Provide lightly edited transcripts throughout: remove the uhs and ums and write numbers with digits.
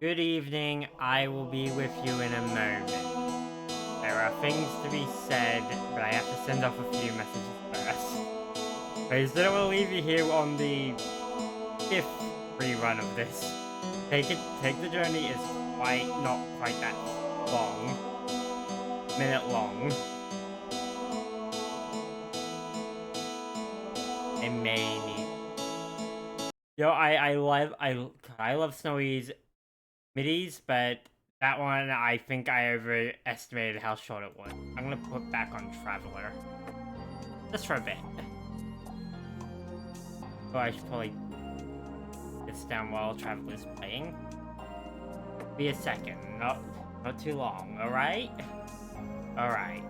Good evening, I will be with you in a moment. There are things to be said, but I have to send off a few messages first. I didn't want to leave you here on the 5th rerun of this. Take the journey is not quite that long. Minute long. I may need... Yo, I love Snowy's middies, but that one, I think I overestimated how short it was. I'm gonna put back on Traveler. Just for a bit. Oh, I should probably get this down while Traveler's playing. Be a second. Not too long, alright? Alright.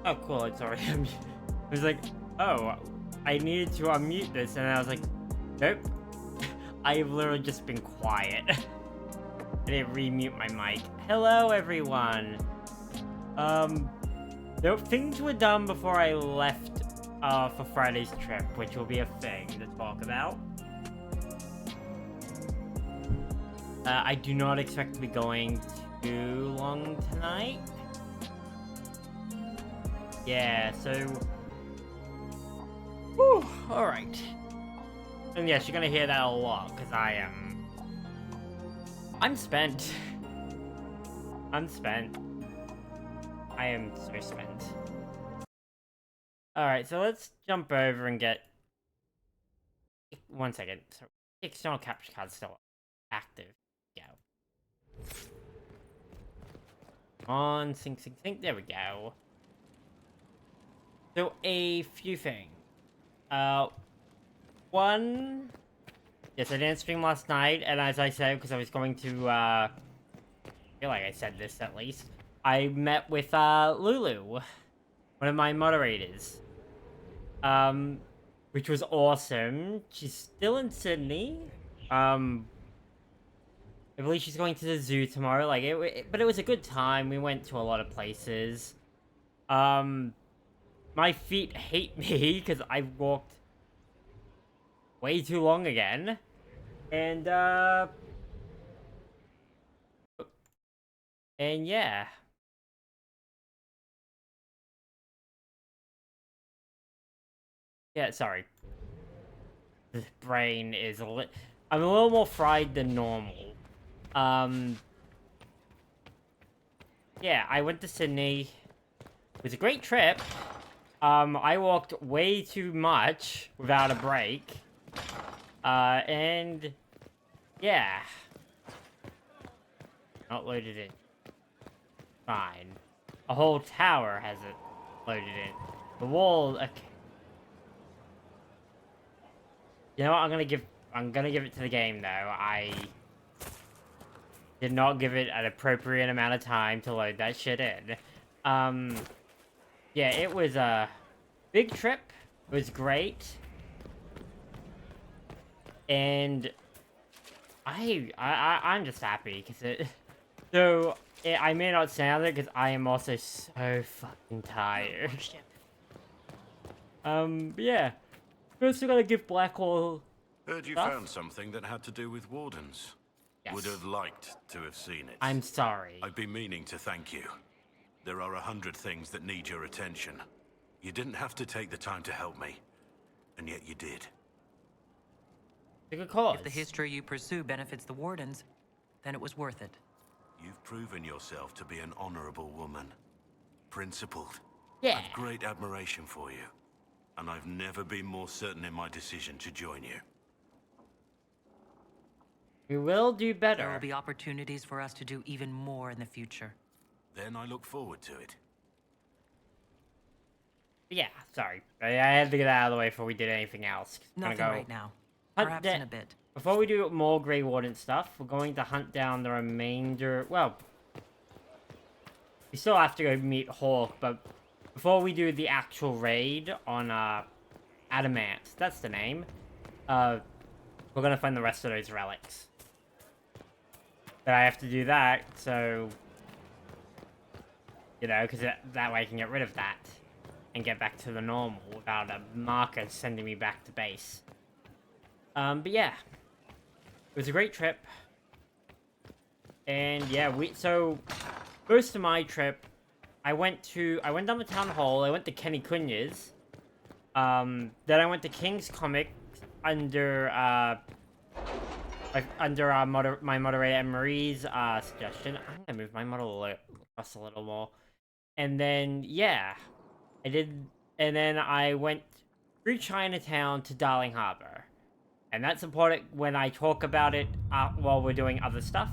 Oh, cool, it's already unmuted. I was like, oh, I needed to unmute this, and I was like, nope. I've literally just been quiet. I didn't remute my mic. Hello, everyone. Nope, things were done before I left for Friday's trip, which will be a thing to talk about. I do not expect to be going too long tonight. Yeah, so... Whew, alright. And yes, you're gonna hear that a lot, because I'm spent. I'm spent. I am so spent. Alright, so let's jump over and get... 1 second. So, external capture card's still active. Go. On, sync. There we go. So, a few things. One... Yes, I didn't stream last night, and as I said, because I was going to, I feel like I said this at least. I met with, Lulu, one of my moderators. Which was awesome. She's still in Sydney. I believe she's going to the zoo tomorrow. But it was a good time. We went to a lot of places. My feet hate me because I walked way too long again. And yeah. Yeah, sorry. This brain is I'm a little more fried than normal. Yeah, I went to Sydney. It was a great trip. I walked way too much without a break. And... yeah. Not loaded in. Fine. A whole tower hasn't loaded in. The wall... okay. You know what, I'm gonna give it to the game, though. I did not give it an appropriate amount of time to load that shit in. Yeah, it was a big trip. It was great. And I'm just happy, because it... So, I may not sound it, because I am also so fucking tired. But yeah. First, we're gonna give Blackwall. Heard you found something that had to do with wardens. Yes. Would have liked to have seen it. I'm sorry. I've been meaning to thank you. There are 100 things that need your attention. You didn't have to take the time to help me, and yet you did. It's a good cause. If the history you pursue benefits the wardens, then it was worth it. You've proven yourself to be an honorable woman. Principled. Yeah. I've great admiration for you. And I've never been more certain in my decision to join you. We will do better. There will be opportunities for us to do even more in the future. Then I look forward to it. Yeah, sorry. I had to get out of the way before we did anything else. Nothing right now. Perhaps in a bit. Before we do more Grey Warden stuff, we're going to hunt down the remainder... Well, we still have to go meet Hawk, but before we do the actual raid on Adamant, that's the name, we're gonna find the rest of those relics. But I have to do that, so... You know, because that way I can get rid of that. And get back to the normal without a marker sending me back to base. But yeah. It was a great trip. And yeah, so most of my trip, I went down the town hall, I went to Kenny Cunya's. Then I went to King's Comics under my moderator and Marie's suggestion. I'm gonna move my model across a little more. And then yeah, and then I went through Chinatown to Darling Harbour. And that's important when I talk about it while we're doing other stuff.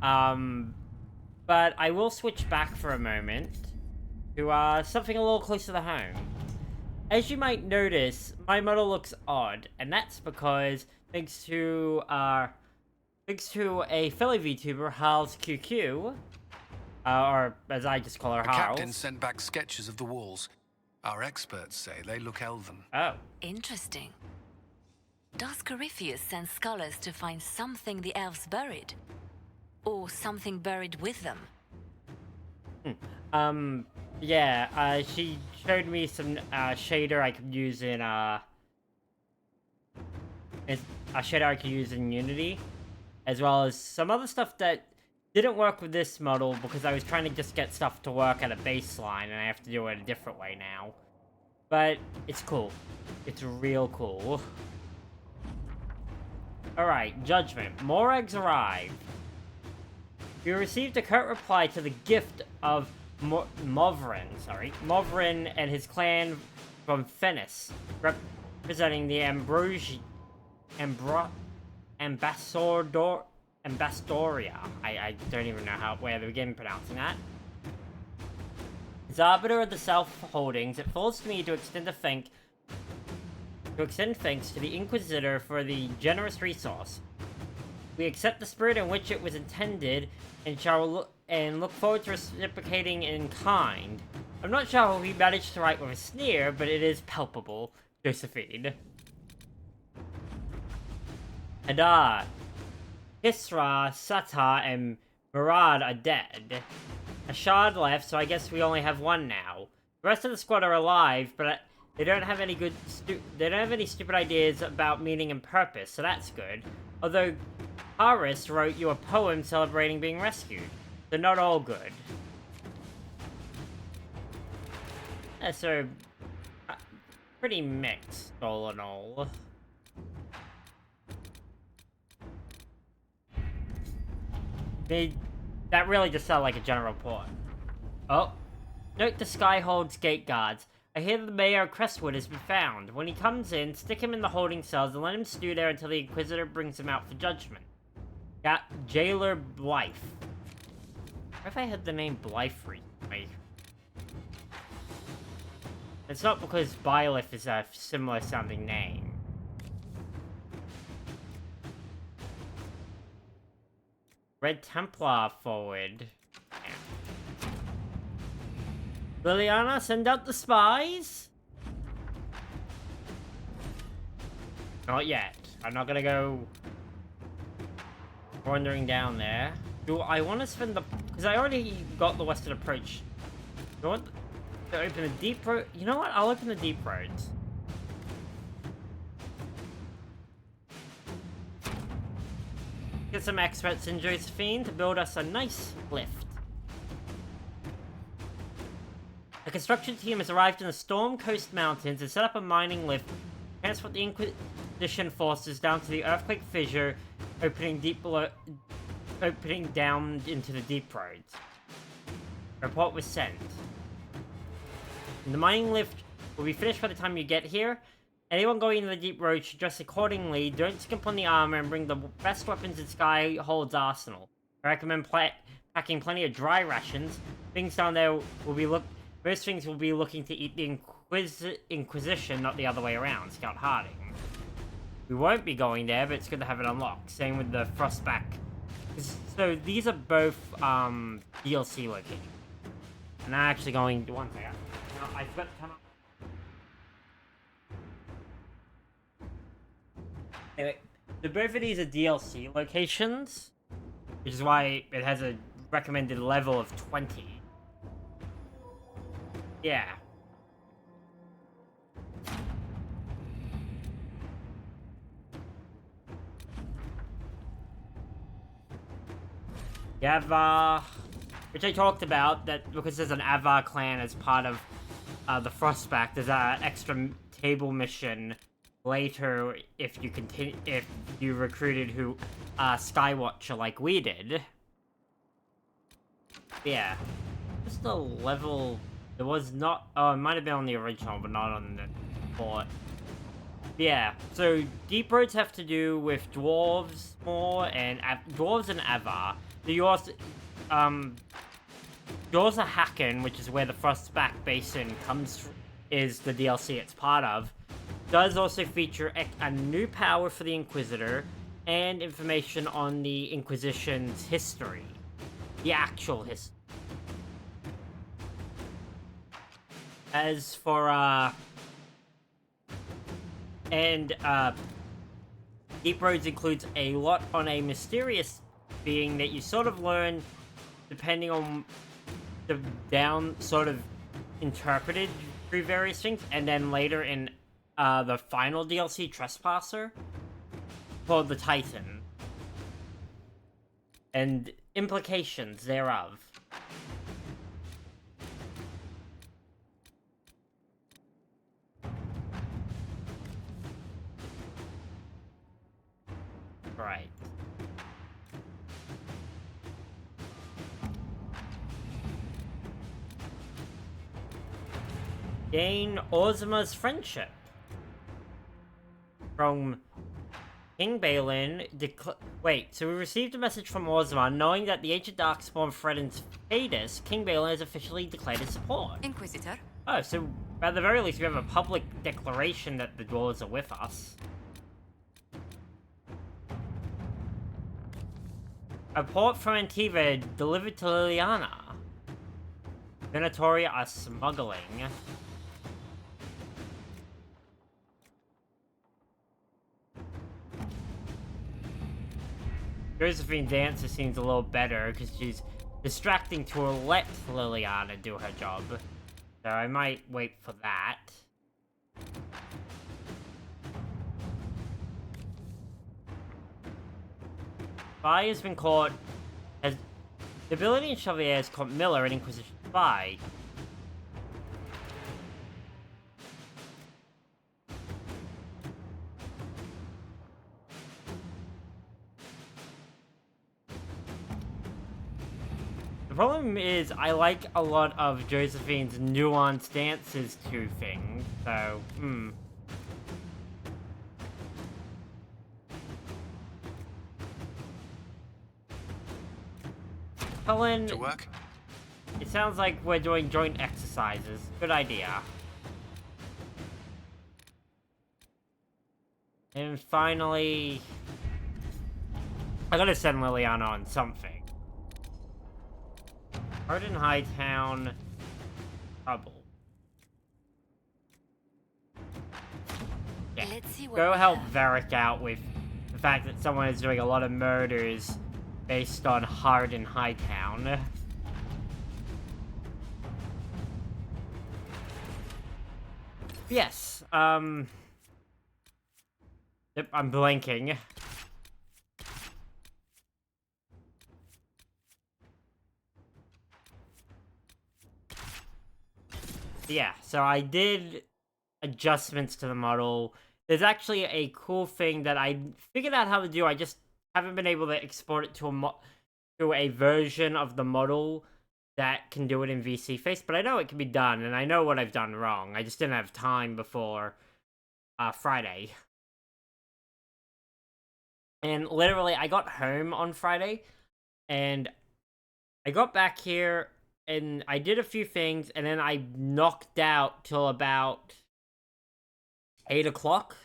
But I will switch back for a moment to something a little closer to home. As you might notice, my model looks odd, and that's because thanks to a fellow VTuber, Harl's QQ, or as I just call her, The Harl. captain sent back sketches of the walls. Our experts say they look elven. Oh. Interesting. Does Corypheus send scholars to find something the elves buried? Or something buried with them? Yeah, she showed me some shader I could use in a shader I could use in Unity, as well as some other stuff that didn't work with this model because I was trying to just get stuff to work at a baseline, and I have to do it a different way now. But it's cool. It's real cool. Alright, Judgment. More eggs arrived. You received a curt reply to the gift of Movrin and his clan from Fennis, representing the Ambassadoria. I don't even know where to begin pronouncing that. As arbiter of the South Holdings, it falls to me to extend thanks to the Inquisitor for the generous resource. We accept the spirit in which it was intended and shall look forward to reciprocating in kind. I'm not sure how he managed to write with a sneer, but it is palpable. Josephine. Adaar, Hisra, Satar, and Murad are dead. A shard left, so I guess we only have one now. The rest of the squad are alive, but they don't have any stupid ideas about meaning and purpose, so that's good. Although Haris wrote you a poem celebrating being rescued, so not all good. So pretty mixed, all in all. That really just sounded like a general report. Oh. Note the Skyhold's gate guards. I hear that the mayor of Crestwood has been found. When he comes in, stick him in the holding cells and let him stew there until the Inquisitor brings him out for judgment. Got Jailer Blythe. Where have I had the name Blythe recently? It's not because Byleth is a similar sounding name. Red Templar forward. Liliana, send out the spies? Not yet. I'm not gonna go wandering down there. Do I want to spend the... Because I already got the western approach. Do I want to open the deep road? You know what? I'll open the deep roads. Get some experts in Josephine to build us a nice lift. The construction team has arrived in the Storm Coast Mountains and set up a mining lift to transport the Inquisition forces down to the earthquake fissure, opening down into the deep roads. A report was sent. And the mining lift will be finished by the time you get here. Anyone going into the deep road should dress accordingly, don't skimp on the armor, and bring the best weapons in Skyhold's arsenal. I recommend packing plenty of dry rations. Things down there will be most things will be looking to eat the Inquisition, not the other way around. Scout Harding. We won't be going there, but it's good to have it unlocked. Same with the Frostback. So these are both DLC locations. And I'm actually going to one second. I forgot to turn on. Anyway, so both of these are DLC locations, which is why it has a recommended level of 20. Yeah. Avar, which I talked about, that because there's an Avar clan as part of the Frostback, there's an extra table mission later if you recruited Skywatcher like we did. Yeah. Just a level... It was not... Oh, it might have been on the original, but not on the port. Yeah, so deep roads have to do with dwarves more, and dwarves and Avar. So you also... Dwarves are Hacken, which is where the Frostback Basin is the DLC it's part of. Does also feature a new power for the Inquisitor, and information on the Inquisition's history. The actual history. As for, Deep Roads includes a lot on a mysterious being that you sort of learn depending on the interpreted through various things, and then later in the final DLC, Trespasser, called the Titan, and implications thereof. Right. Gain Orzamm's friendship. From King Balin, wait, so we received a message from Orzamma knowing that the ancient Darkspawn threatens Thedas. King Balin has officially declared his support. Inquisitor? Oh, so at the very least we have a public declaration that the dwarves are with us. A port from Antiva delivered to Liliana. Venatori are smuggling. Josephine Dancer seems a little better because she's distracting to let Liliana do her job. So I might wait for that. Spy has been caught as the ability in Chevalier has caught Miller, an Inquisition spy. The problem is, I like a lot of Josephine's nuanced answers to things, so, Helen, To work? it sounds like we're doing joint exercises. Good idea. And finally, I gotta send Liliana on something. Arden Hightown, trouble. Yeah, Let's see what go we help have. Varric out with the fact that someone is doing a lot of murders based on Hardin Hightown. Yes, Yep, I'm blanking. Yeah, so I did adjustments to the model. There's actually a cool thing that I figured out how to do. I just haven't been able to export it to a version of the model that can do it in VC Face, but I know it can be done, and I know what I've done wrong. I just didn't have time before Friday. And literally, I got home on Friday, and I got back here, and I did a few things, and then I knocked out till about 8 o'clock.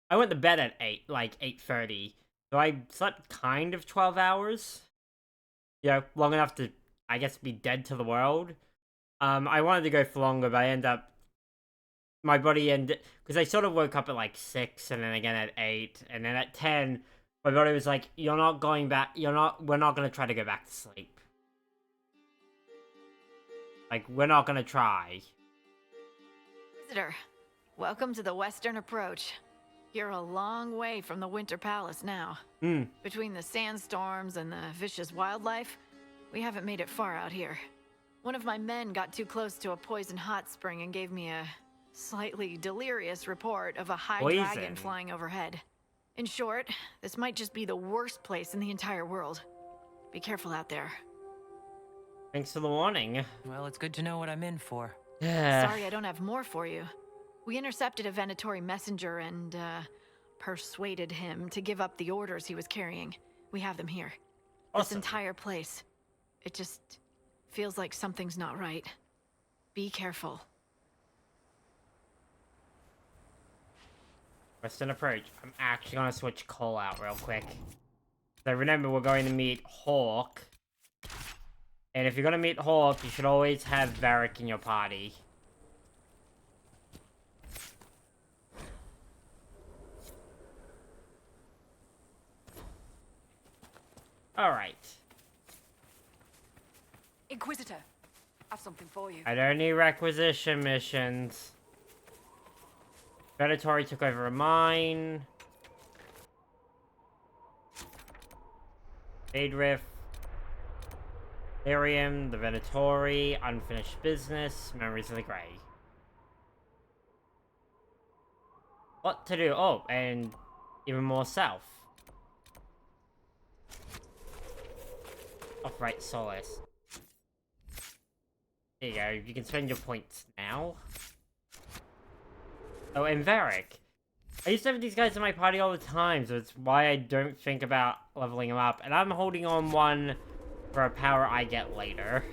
I went to bed at 8, like 8:30. So I slept kind of 12 hours. You know, long enough to, I guess, be dead to the world. I wanted to go for longer, but I ended up, my body ended, because I sort of woke up at like 6, and then again at 8, and then at 10, my body was like, we're not going to try to go back to sleep. Like, we're not gonna try. Visitor, welcome to the Western Approach. You're a long way from the Winter Palace now. Between the sandstorms and the vicious wildlife, we haven't made it far out here. One of my men got too close to a poison hot spring and gave me a slightly delirious report of a high dragon Poison? flying overhead. In short, this might just be the worst place in the entire world. Be careful out there. Thanks for the warning. Well, it's good to know what I'm in for. Sorry I don't have more for you. We intercepted a Venatori messenger and, persuaded him to give up the orders he was carrying. We have them here. This Awesome. entire place. It just feels like something's not right. Be careful. Western Approach. I'm actually gonna switch Cole out real quick. So remember, we're going to meet Hawk. And if you're gonna meet Hawk, you should always have Varric in your party. Alright. Inquisitor, have something for you. I don't need requisition missions. Predatory took over a mine. Adrift. Arium, the Venatori, unfinished business, memories of the Grey. What to do? Oh, and even more south. Upright Solace. There you go, you can spend your points now. Oh, and Varric. I used to have these guys in my party all the time, so it's why I don't think about leveling them up. And I'm holding on one for a power I get later.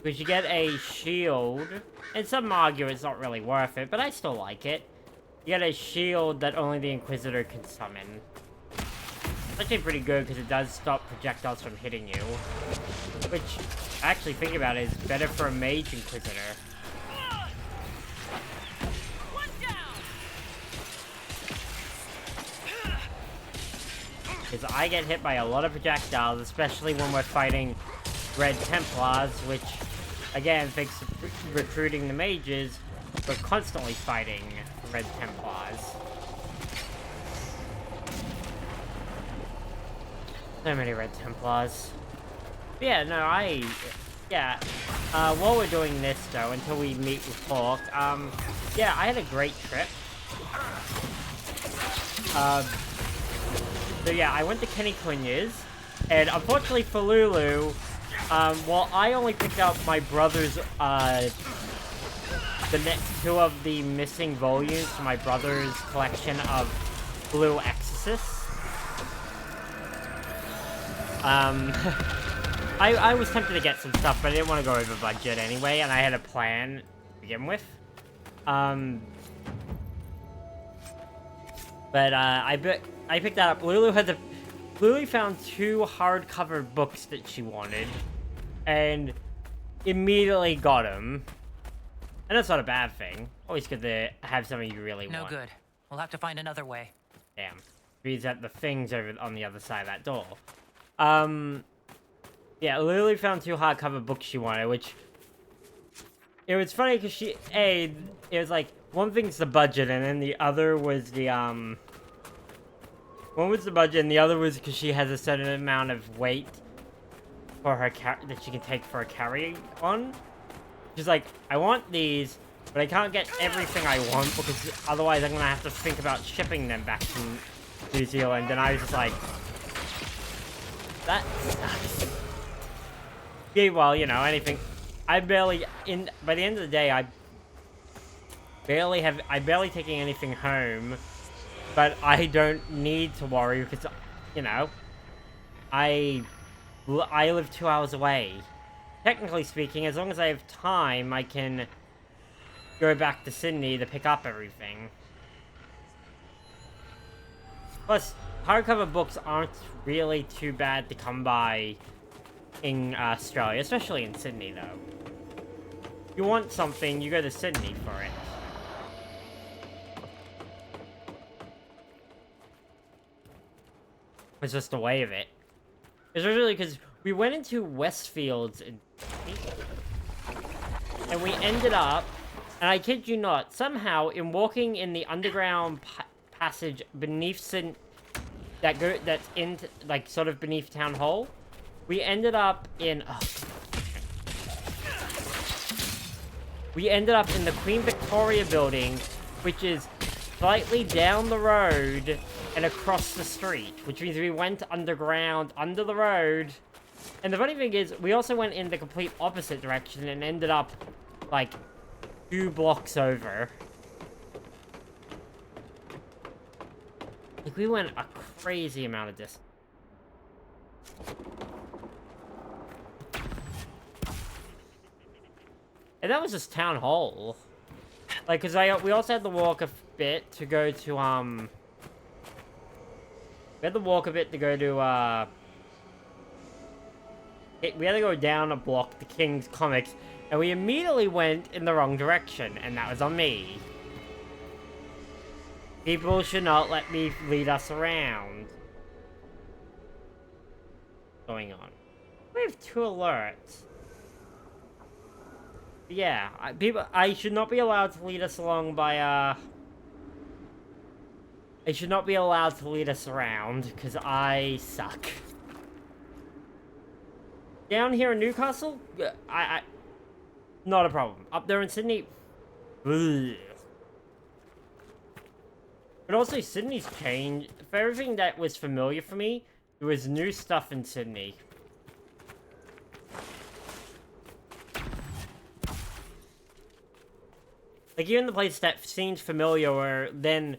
Because you get a shield, and some argue it's not really worth it, but I still like it. You get a shield that only the Inquisitor can summon. It's actually pretty good because it does stop projectiles from hitting you. Which, actually think about it, is better for a Mage Inquisitor. Because I get hit by a lot of projectiles, especially when we're fighting Red Templars, which, again, thanks to recruiting the mages, we're constantly fighting Red Templars. So many Red Templars. But yeah, no, while we're doing this, though, until we meet with Hawk, yeah, I had a great trip. So yeah, I went to Kenny Cunya's, and unfortunately for Lulu, well, I only picked up my brother's, the next two of the missing volumes from my brother's collection of Blue Exorcists. I was tempted to get some stuff, but I didn't want to go over budget anyway, and I had a plan to begin with. But I picked that up. Lulu found 2 hardcover books that she wanted, and immediately got them. And that's not a bad thing. Always good to have something you really want. No good. We'll have to find another way. Damn. Reads at the things over on the other side of that door. Yeah, Lulu found 2 hardcover books she wanted, which... It was funny because it was like, one thing's the budget, and then the other was the, one was the budget, and the other was because she has a certain amount of weight for her that she can take for a carry-on. She's like, I want these, but I can't get everything I want, because otherwise I'm gonna have to think about shipping them back to New Zealand, and I was just like... That sucks. Yeah, well, you know, anything... by the end of the day, I barely taking anything home, but I don't need to worry because, you know, I live 2 hours away. Technically speaking, as long as I have time, I can go back to Sydney to pick up everything. Plus, hardcover books aren't really too bad to come by in Australia, especially in Sydney, though. If you want something, you go to Sydney for it. It's just the way of it. It's really because we went into Westfields in and we ended up, and I kid you not, somehow in walking in the underground passage beneath that's in like sort of beneath Town Hall, we ended up in the Queen Victoria building, which is slightly down the road and across the street, which means we went underground under the road. And the funny thing is, we also went in the complete opposite direction and ended up like 2 blocks over. Like, we went a crazy amount of distance. And that was just Town Hall. Like, cause we also had to walk a bit to go to, we had to walk a bit to go to, we had to go down a block to King's Comics, and we immediately went in the wrong direction, and that was on me. People should not let me lead us around. What's going on? we have 2 alerts. Yeah, I should not be allowed to lead us along by, I should not be allowed to lead us around, because I suck. Down here in Newcastle, not a problem. Up there in Sydney, ugh. But also, Sydney's changed. For everything that was familiar for me, there was new stuff in Sydney. Like, even the place that seemed familiar or then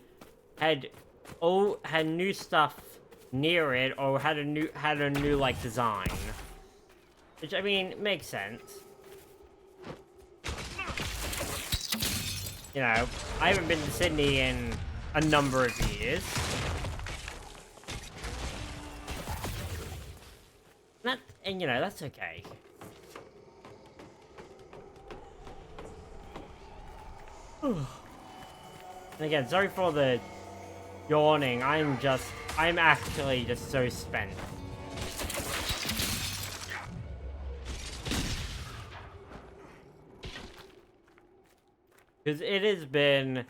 had new stuff near it or had a new like design. Which, I mean, makes sense. You know, I haven't been to Sydney in a number of years. And you know, that's okay. And again, sorry for the yawning. I'm actually just so spent. Because it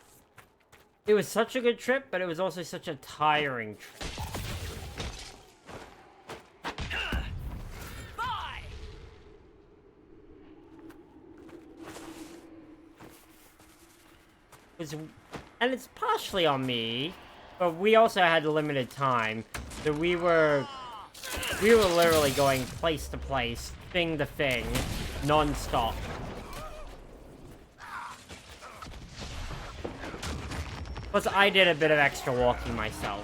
was such a good trip, but it was also such a tiring trip. And it's partially on me, but we also had limited time, so we were literally going place to place, thing to thing, non-stop. Plus, I did a bit of extra walking myself.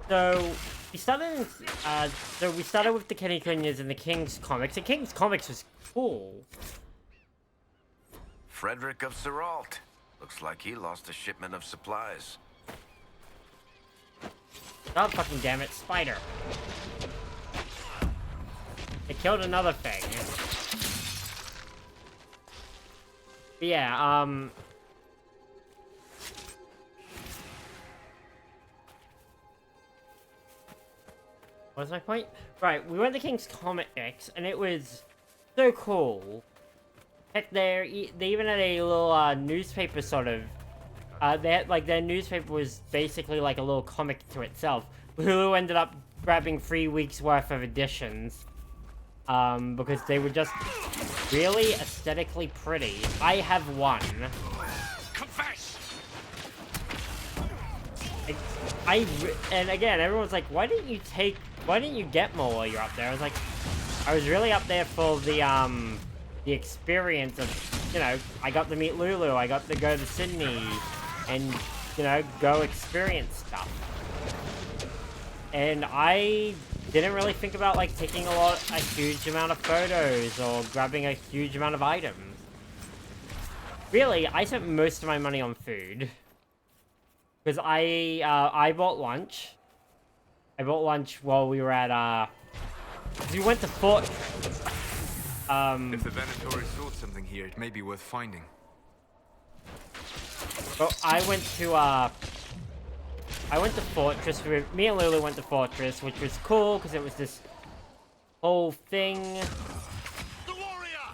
So we started with the Kenny Cunhas and the King's Comics. The King's Comics was cool. Frederick of Seralt. Looks like he lost a shipment of supplies. God fucking damn it, spider. It killed another thing. But yeah, what was my point? Right, we went to King's Comics, and it was so cool. Heck, they even had a little newspaper sort of. They had, like, their newspaper was basically like a little comic to itself. Hulu ended up grabbing 3 weeks worth of editions, because they were just really aesthetically pretty. I have one. Confess! And again, everyone's like, why didn't you get more while you're up there? I was really up there for the experience of, you know, I got to meet Lulu, I got to go to Sydney, and, you know, go experience stuff. And I didn't really think about, like, taking a huge amount of photos or grabbing a huge amount of items. Really, I spent most of my money on food. Because I bought lunch. I bought lunch while we were at, we went to Fort... If the Venatori sought something here, it may be worth finding. Well, I went to Fortress. Me and Lulu went to Fortress, which was cool because it was this whole thing. The warrior!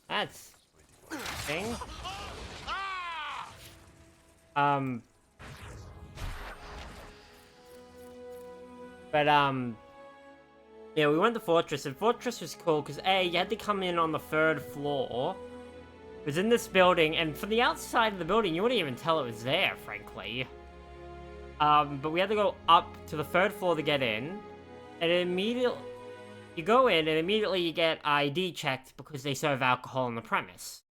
That's thing. Yeah, we went to Fortress, and Fortress was cool, because you had to come in on the 3rd floor. It was in this building, and from the outside of the building, you wouldn't even tell it was there, frankly. But we had to go up to the 3rd floor to get in, and immediately, you go in, and immediately you get ID checked, because they serve alcohol on the premise.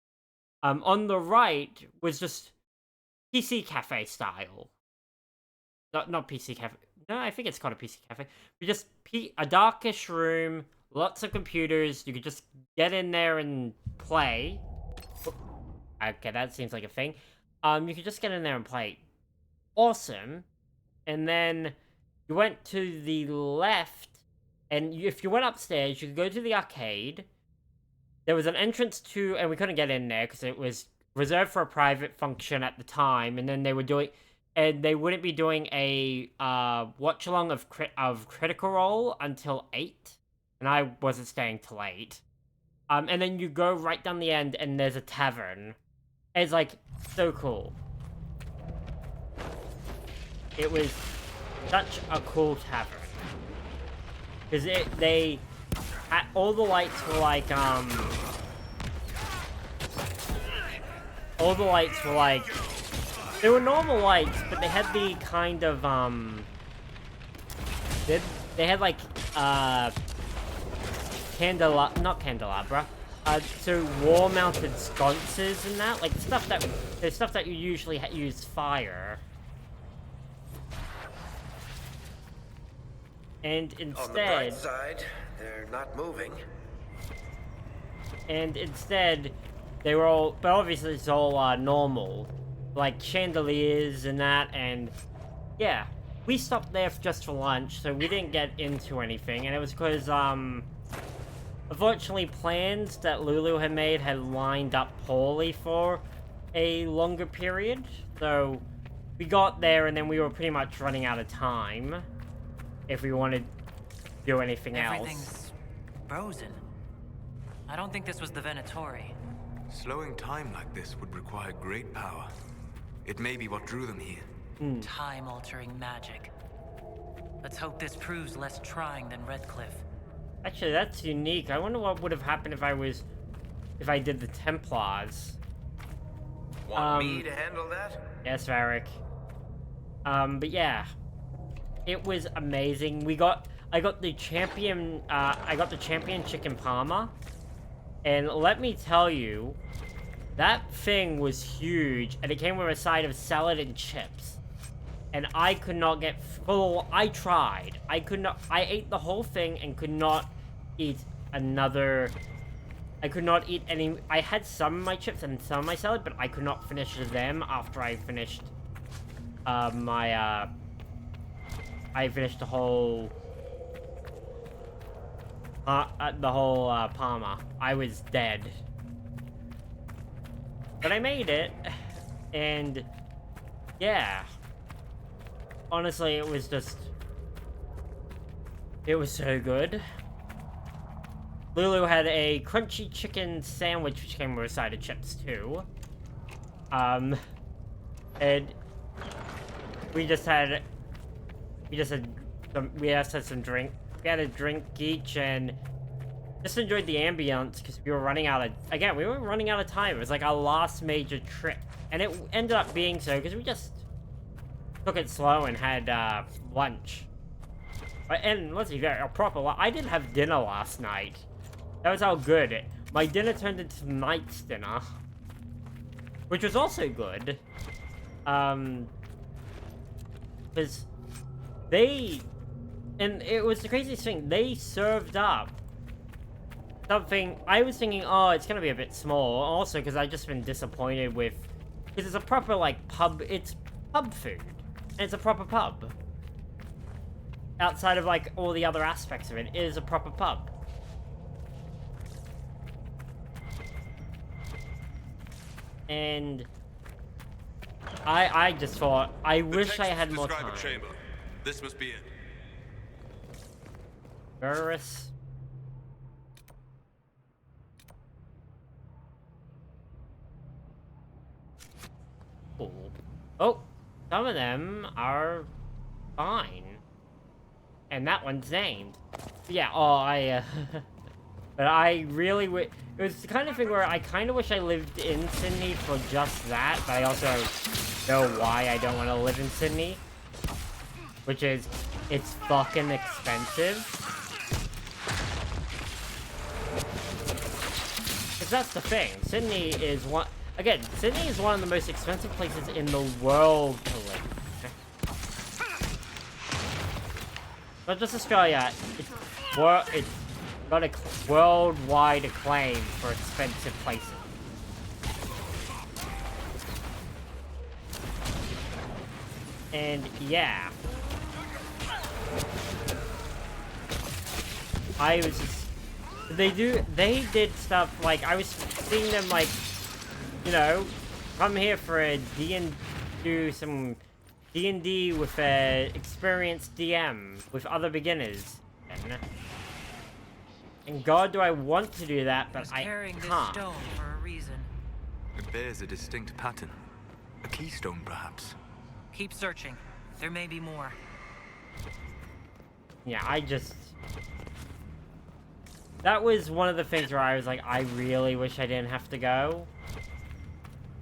On the right was just PC cafe style. Not PC cafe. No, I think it's called a PC cafe. But just a darkish room, lots of computers. You could just get in there and play. Okay, that seems like a thing. You could just get in there and play. Awesome. And then you went to the left, and if you went upstairs, you could go to the arcade. There was an entrance to, and we couldn't get in there because it was reserved for a private function at the time, and then they wouldn't be doing a watch along of Critical Role until 8, and I wasn't staying till 8. And then you go right down the end, and there's a tavern. It's like so cool. It was such a cool tavern. Because all the lights were like, all the lights were like, they were normal lights, but they had the kind of, they had like, not candelabra, so wall-mounted sconces and that, like stuff that you usually use fire. And instead, on the bright side, they're not moving. And instead, they were all, but obviously it's all normal, like chandeliers and that, and yeah, we stopped there just for lunch, so we didn't get into anything, and it was because unfortunately plans that Lulu had made had lined up poorly for a longer period, so we got there and then we were pretty much running out of time if we wanted to do anything else. Everything's frozen. I don't think this was the Venatori. Slowing time like this would require great power. It may be what drew them here. Time-altering magic. Let's hope this proves less trying than Redcliffe. Actually, that's unique. I wonder what would have happened if I did the Templars. Want me to handle that? Yes, Varric. But yeah, it was amazing. I got the champion chicken parma, and let me tell you, that thing was huge, and it came with a side of salad and chips. And I could not get full. I tried. I could not. I ate the whole thing and could not eat another. I could not eat any. I had some of my chips and some of my salad, but I could not finish them after I finished I finished the whole parma. I was dead, but I made it, and yeah. Honestly, it was so good. Lulu had a crunchy chicken sandwich, which came with a side of chips, too. And we had some drink. We had a drink each, and just enjoyed the ambience, because we were running out of time. It was like our last major trip. And it ended up being so, because we just took it slow and had lunch. And let's be fair, I didn't have dinner last night. That was how good. My dinner turned into night's dinner, which was also good. Because and it was the craziest thing, they served up something. I was thinking, oh, it's gonna be a bit small, also because I've just been disappointed with, because it's a proper, like, it's pub food. And it's a proper pub. Outside of, like, all the other aspects of it, it is a proper pub. And I just thought, I wish I had more time. This must be it. Burris. Cool. Oh, some of them are fine. And that one's named. Yeah, but I really it was the kind of thing where I kind of wish I lived in Sydney for just that, but I also know why I don't want to live in Sydney. Which is, it's fucking expensive. Because that's the thing. Sydney is one of the most expensive places in the world to live. Not just Australia, it's got a worldwide acclaim for expensive places. And yeah. They did stuff like, I was seeing them, like, you know, come here for a do some D&D with a experienced DM with other beginners. And God, do I want to do that, but I carrying this can't. stone for a reason. It bears a distinct pattern. A keystone, perhaps. Keep searching. There may be more. Yeah, that was one of the things where I was like, I really wish I didn't have to go.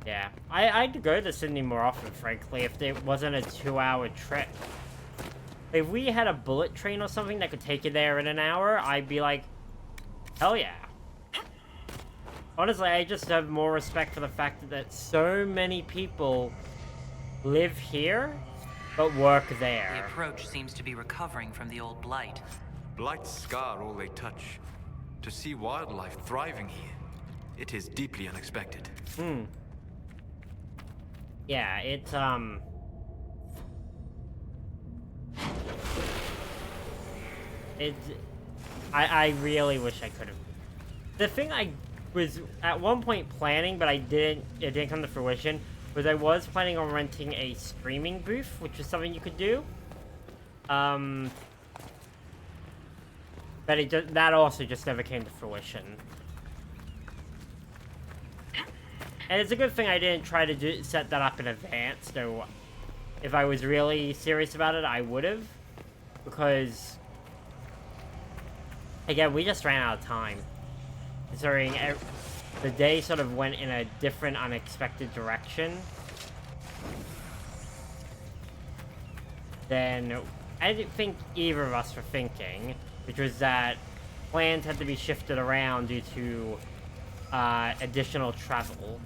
Yeah, I'd go to Sydney more often, frankly, if it wasn't a 2-hour trip. If we had a bullet train or something that could take you there in an hour, I'd be like, hell yeah. Honestly, I just have more respect for the fact that so many people live here, but work there. The approach seems to be recovering from the old blight. Blights scar all they touch. To see wildlife thriving here, it is deeply unexpected. Yeah, it's, I really wish I could have. The thing I was at one point planning, but it didn't come to fruition, was I was planning on renting a streaming booth, which is something you could do. But that also just never came to fruition. And it's a good thing I didn't try to set that up in advance, though if I was really serious about it, I would have. Because, again, we just ran out of time. Considering the day sort of went in a different, unexpected direction than I didn't think either of us were thinking, which was that plans had to be shifted around due to additional travel.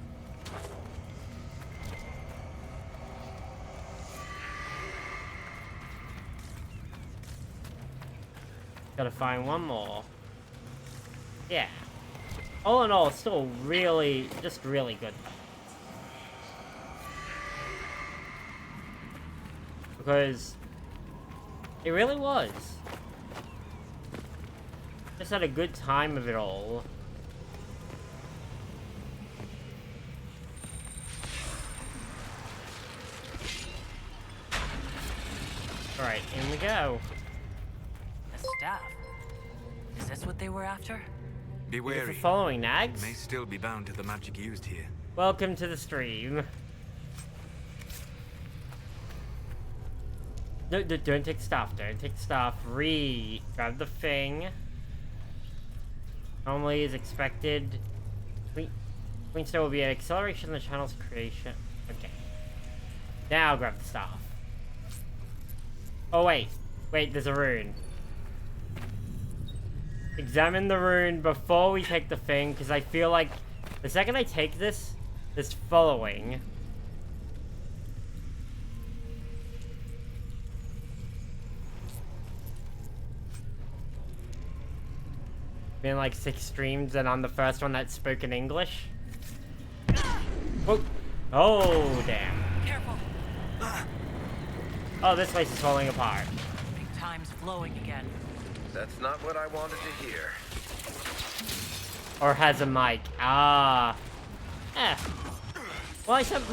Gotta find one more. Yeah. All in all, it's still really, just really good. Because it really was. Just had a good time of it all. Alright, in we go. A staff. Is this what they were after? Be Thank you wary. for following, Nags. May still be bound to the magic used here. Welcome to the stream. No, don't take stuff. Don't take stuff. Grab the thing. Normally is expected. Queenstone will be an acceleration of the channel's creation. Okay. Now grab the stuff. Oh wait. Wait, there's a rune. Examine the rune before we take the thing, because I feel like the second I take this following. Been like 6 streams and I'm the first one that spoke in English. Whoa. Oh, damn. Careful. Oh, this place is falling apart. Big time's flowing again. That's not what I wanted to hear. Or has a mic. Ah. Well, I spent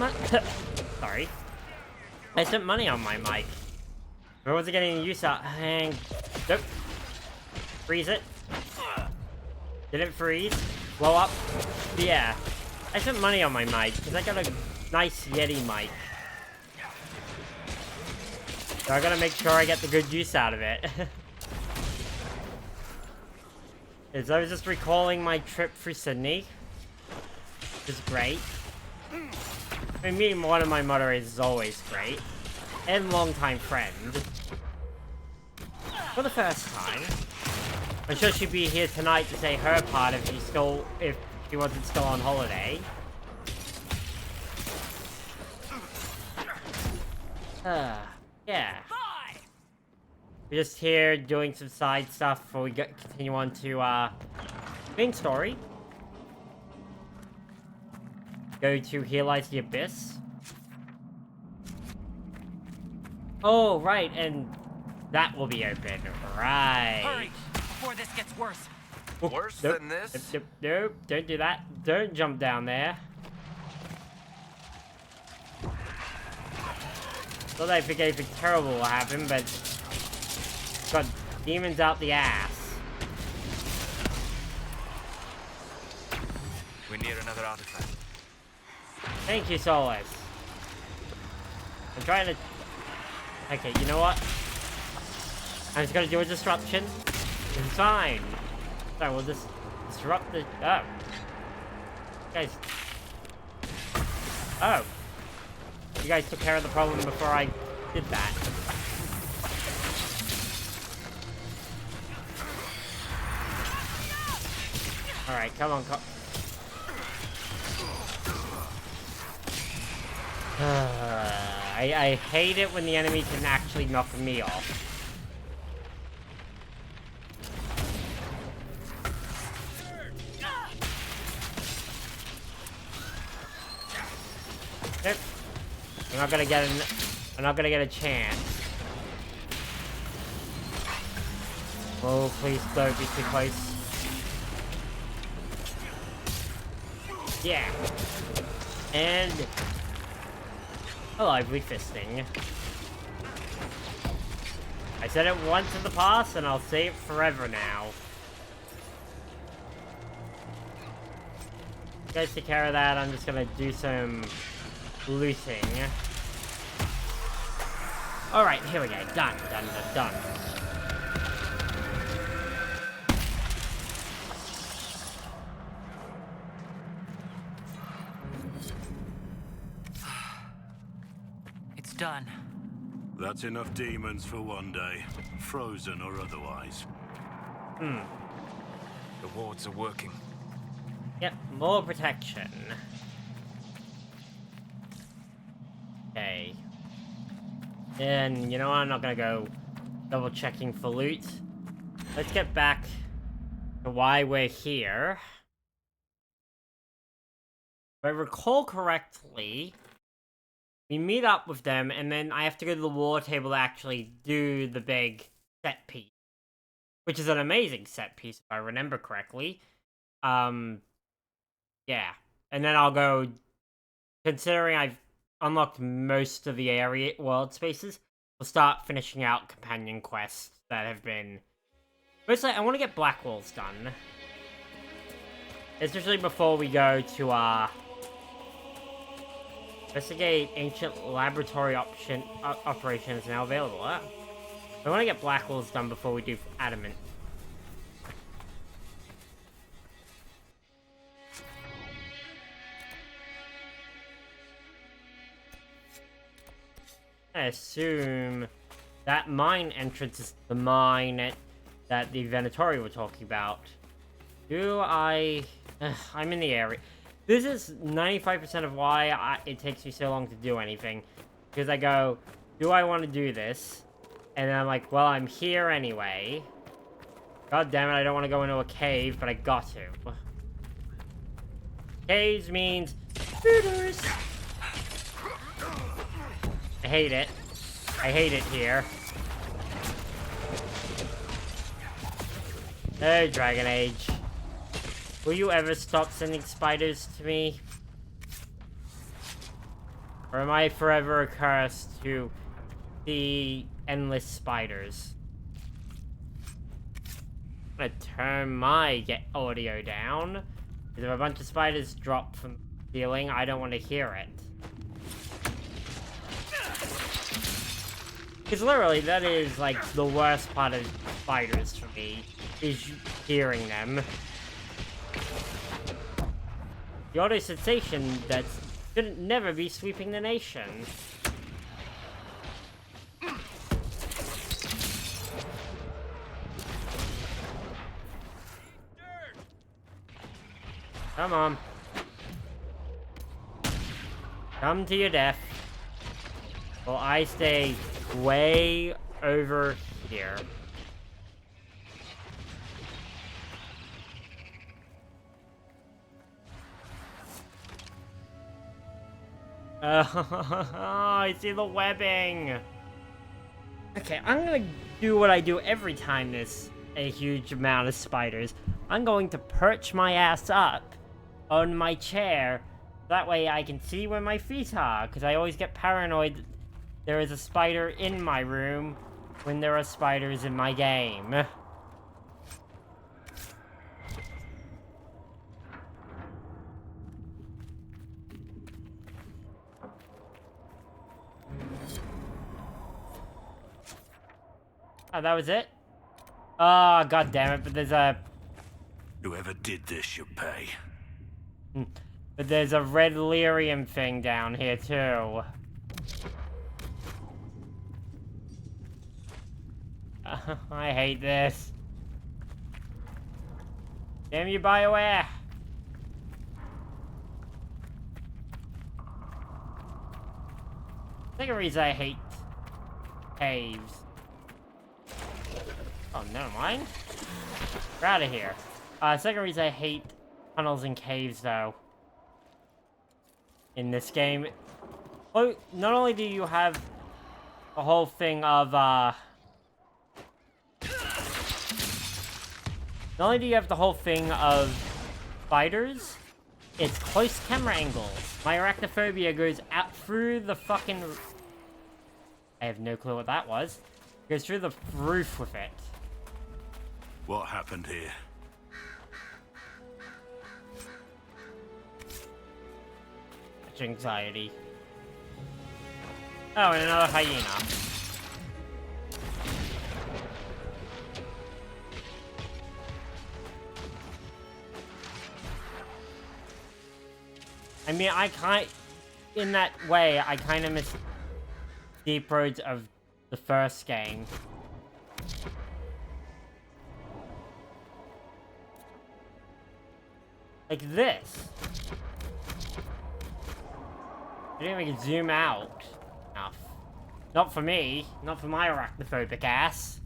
sorry. I spent money on my mic. Where was it getting use out? Nope. Freeze it. Did it freeze? Blow up? Yeah. I spent money on my mic, because I got a nice Yeti mic. So I gotta make sure I get the good use out of it. As I was just recalling my trip through Sydney. Which is great. I mean, meeting one of my moderators is always great. And longtime friend. For the first time. I'm sure she'd be here tonight to say her part if she wasn't still on holiday. Yeah. We're just here doing some side stuff before we continue on to main story. Go to Here Lies the Abyss. Oh, right, and that will be open. Right. Hurry before this gets worse. Worse Nope. than this? Nope, don't do that. Don't jump down there. Thought I think anything terrible will happen, but got demons out the ass. We're near another artifact. Thank you, Solace. I'm trying to... Okay, you know what? I'm just gonna do a disruption. It's fine. So we'll just disrupt the... Oh. Guys. Oh. You guys took care of the problem before I did that. Alright, come on, I hate it when the enemy can actually knock me off. Nope. I'm not gonna get a chance. Oh, please don't be too close. Yeah. And a lively fisting. I said it once in the past, and I'll say it forever now. You guys take care of that. I'm just gonna do some looting. Alright, here we go. Done. It's done. That's enough demons for one day, frozen or otherwise. The wards are working. Yep, more protection. Okay. And you know what? I'm not gonna go double checking for loot. Let's get back to why we're here. If I recall correctly, we meet up with them, and then I have to go to the war table to actually do the big set piece. Which is an amazing set piece, if I remember correctly. Yeah. And then I'll go... Considering I've unlocked most of the area world spaces, we'll start finishing out companion quests that have been... Mostly, I want to get Black Walls done. Especially before we go to, investigate ancient laboratory operations now available. I want to get Black Walls done before we do Adamant. I assume that mine entrance is the mine that the Venatori were talking about. I'm in the area. This is 95% of why it takes me so long to do anything. Because I go, do I want to do this? And then I'm like, well, I'm here anyway. God damn it, I don't want to go into a cave, but I got to. Caves means... shooters! I hate it. I hate it here. Oh, Dragon Age. Will you ever stop sending spiders to me? Or am I forever cursed to see endless spiders? I'm gonna turn my audio down. Because if a bunch of spiders drop from the ceiling, I don't want to hear it. Because literally, that is, like, the worst part of spiders for me, is hearing them. The audio sensation that shouldn't never be sweeping the nation. Come on. Come to your death. Well, I stay way over here. I see the webbing. Okay, I'm gonna do what I do every time there's a huge amount of spiders. I'm going to perch my ass up on my chair. That way I can see where my feet are, because I always get paranoid there is a spider in my room when there are spiders in my game. Oh, that was it? Oh, god damn it, but there's a... Whoever did this should pay. But there's a red lyrium thing down here, too. I hate this. Damn you, BioWare! Second reason I hate caves. Oh, never mind. We're out of here. Second reason I hate tunnels and caves, though. In this game. Oh, not only do you have the whole thing of, not only do you have the whole thing of spiders, it's close camera angles. My arachnophobia goes out through the fucking... I have no clue what that was. It goes through the roof with it. What happened here? Much anxiety. Oh, and another hyena. I mean, in that way, I kind of miss Deep Roads of the first game. Like this. I didn't even zoom out enough. Not for me. Not for my arachnophobic ass.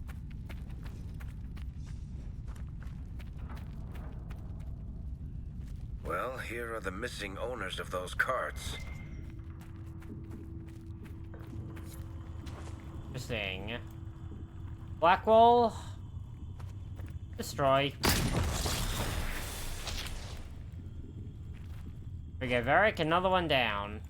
Well, here are the missing owners of those carts. Interesting. Blackwall. Destroy. We go, Varric, another one down.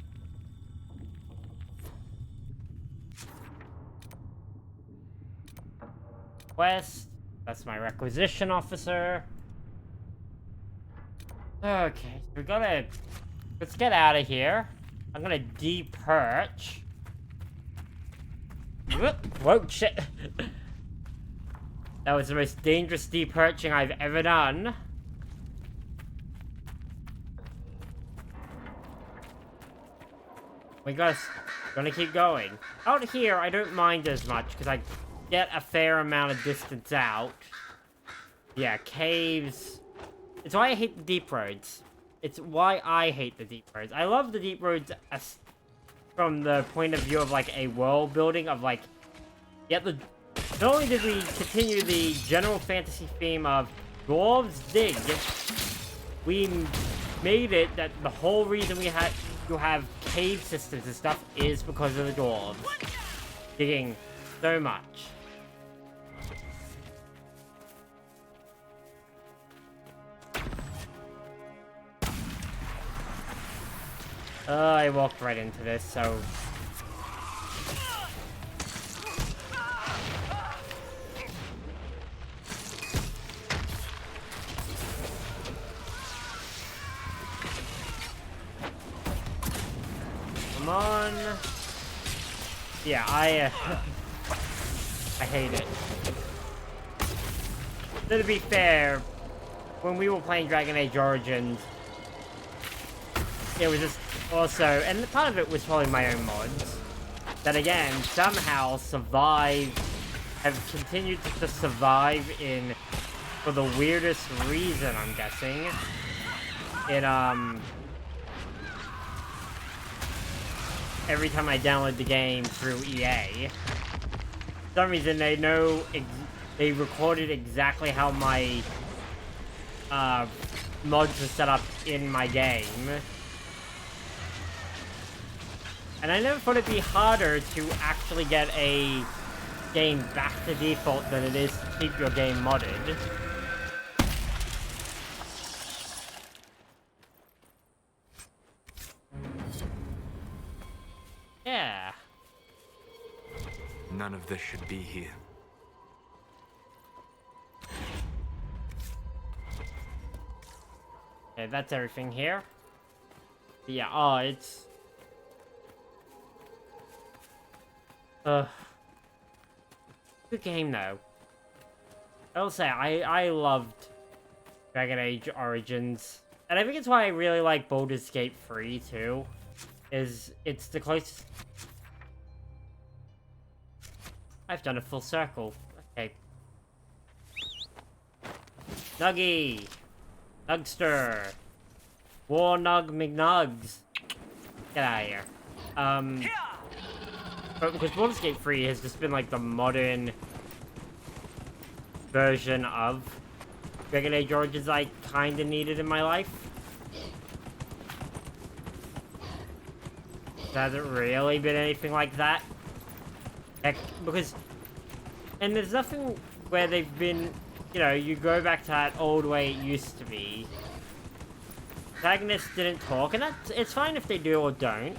Quest. That's my requisition officer. Okay, we gotta... Let's get out of here. I'm gonna de-perch. Whoa, shit. That was the most dangerous de-perching I've ever done. We gonna keep going. Out here, I don't mind as much, because I get a fair amount of distance out. Yeah, caves. It's why I hate the deep roads. It's why I hate the deep roads. I love the deep roads as from the point of view of, like, a world building of, like... Not only did we continue the general fantasy theme of dwarves dig, we made it that the whole reason we had to have cave systems and stuff is because of the dwarves. Digging so much. I walked right into this, so... Come on. Yeah, I hate it. So to be fair, when we were playing Dragon Age Origins, it was just also, and part of it was probably my own mods, that again, somehow have continued to survive for the weirdest reason, I'm guessing, every time I download the game through EA. For some reason, they recorded exactly how my mods are set up in my game. And I never thought it'd be harder to actually get a game back to default than it is to keep your game modded. Yeah. None of this should be here. Okay, that's everything here. Yeah, oh, it's... Good game, though. I will say, I loved Dragon Age Origins. And I think it's why I really like Baldur's Gate 3, too. Is it's the closest... I've done a full circle. Okay. Nuggy! Nugster! War Nug McNugs! Get out of here. But because Baldur's Gate 3 has just been like the modern version of Dragon Age Origins I kinda needed in my life. It hasn't really been anything like that. Heck, because... And there's nothing where they've been... You know, you go back to that old way it used to be. Protagonists didn't talk, and it's fine if they do or don't.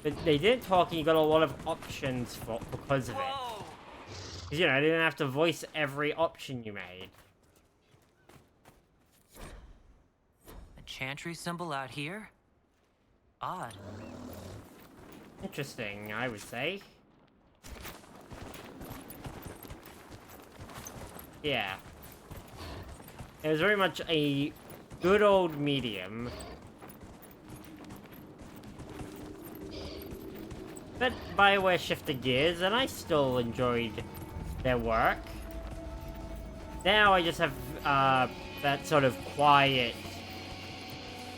But they didn't talk, and you got a lot of options because of it. Because, you know, they didn't have to voice every option you made. A chantry symbol out here? Odd. Interesting, I would say. Yeah. It was very much a good old medium. But BioWare shifted gears, and I still enjoyed their work. Now I just have that sort of quiet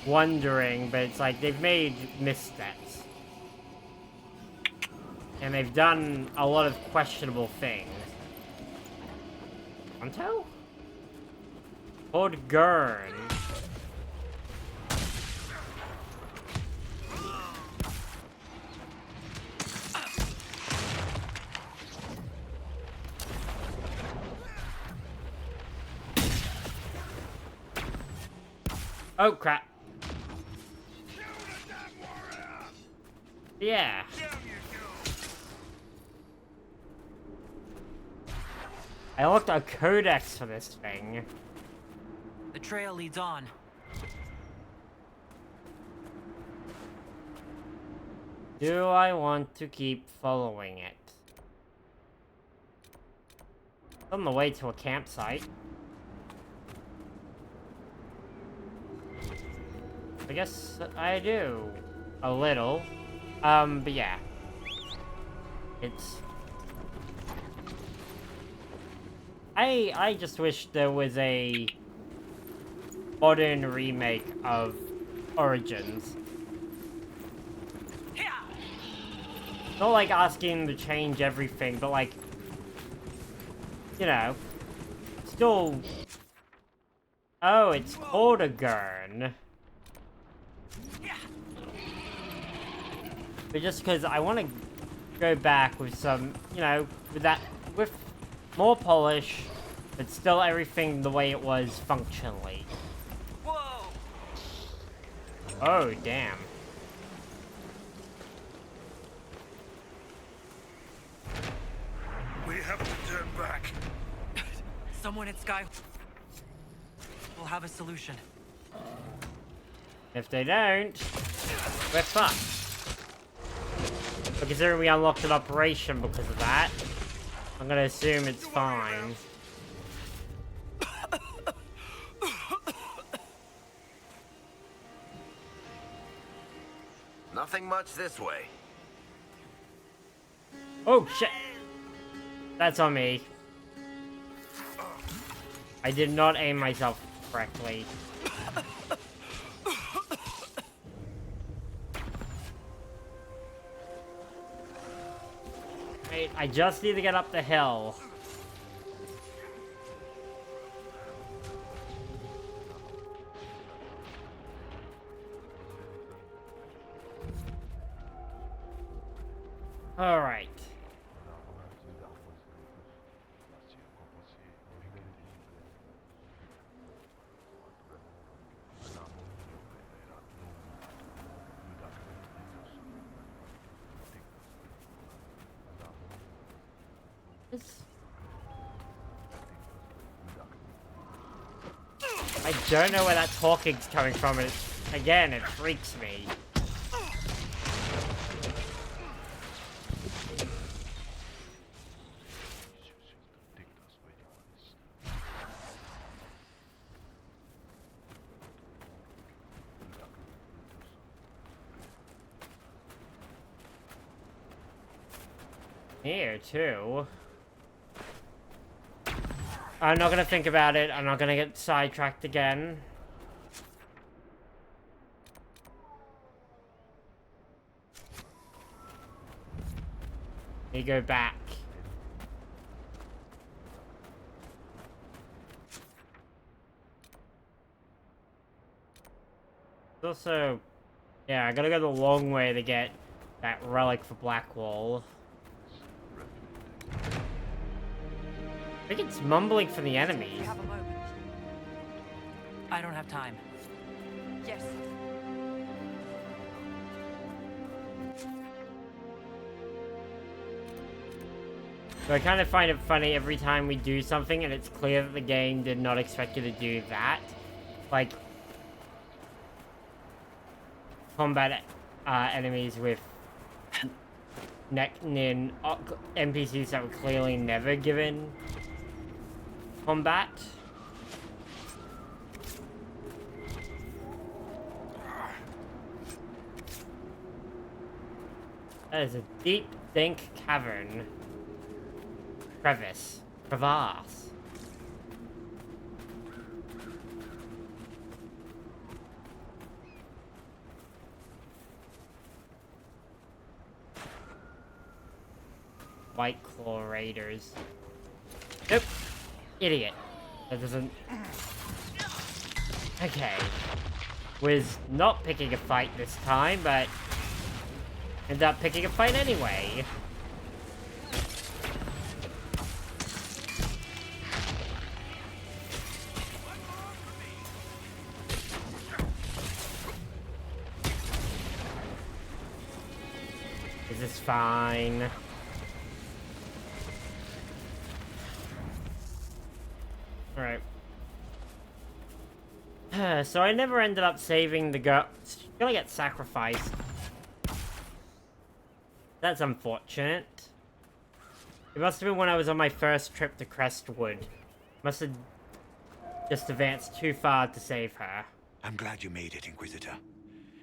wondering, but it's like they've made missteps. And they've done a lot of questionable things. Onto? Lord Gurn. Oh crap. Yeah. I looked at a codex for this thing. The trail leads on. Do I want to keep following it? On the way to a campsite. I guess I do. A little. But yeah. It's... I just wish there was a modern remake of Origins. Not like asking them to change everything, but like, you know, still... Oh, it's called a Gurn. But just because I want to go back with some, you know, with more polish, but still everything the way it was functionally. Whoa! Oh, damn. We have to turn back. Someone at Sky will have a solution. If they don't, we're fucked. But considering we unlocked an operation because of that, I'm gonna assume it's fine. Nothing much this way. Oh, shit! That's on me. I did not aim myself correctly. Wait, I just need to get up the hill. All right. Templars? I don't know where that talking's coming from, and again, it freaks me. Here, too. I'm not gonna think about it. I'm not gonna get sidetracked again. You go back. Also, yeah, I gotta go the long way to get that relic for Blackwall. I think it's mumbling from the enemies. You have a moment. I don't have time. Yes. So I kind of find it funny every time we do something and it's clear that the game did not expect you to do that. Like, combat enemies with NPCs that were clearly never given combat. That is a deep, dank cavern. Crevasse. White Claw Raiders. Nope. Idiot. That doesn't... Okay. Was not picking a fight this time, but... ended up picking a fight anyway. This is fine. Alright. So I never ended up saving the girl. She's gonna get sacrificed. That's unfortunate. It must have been when I was on my first trip to Crestwood. Must have just advanced too far to save her. I'm glad you made it, Inquisitor.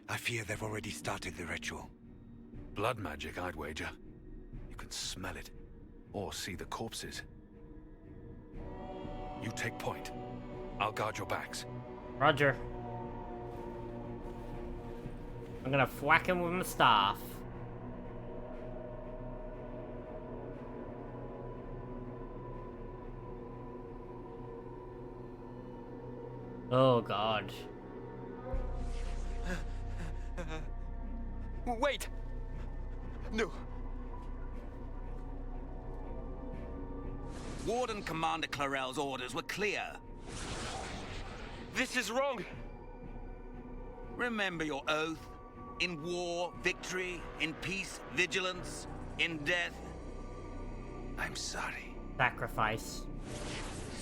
I fear they've already started the ritual. Blood magic, I'd wager. You can smell it, or see the corpses. You take point. I'll guard your backs. Roger. I'm gonna whack him with my staff. Oh god. Wait! No. Warden Commander Clarel's orders were clear. This is wrong! Remember your oath. In war, victory. In peace, vigilance. In death... I'm sorry. Sacrifice.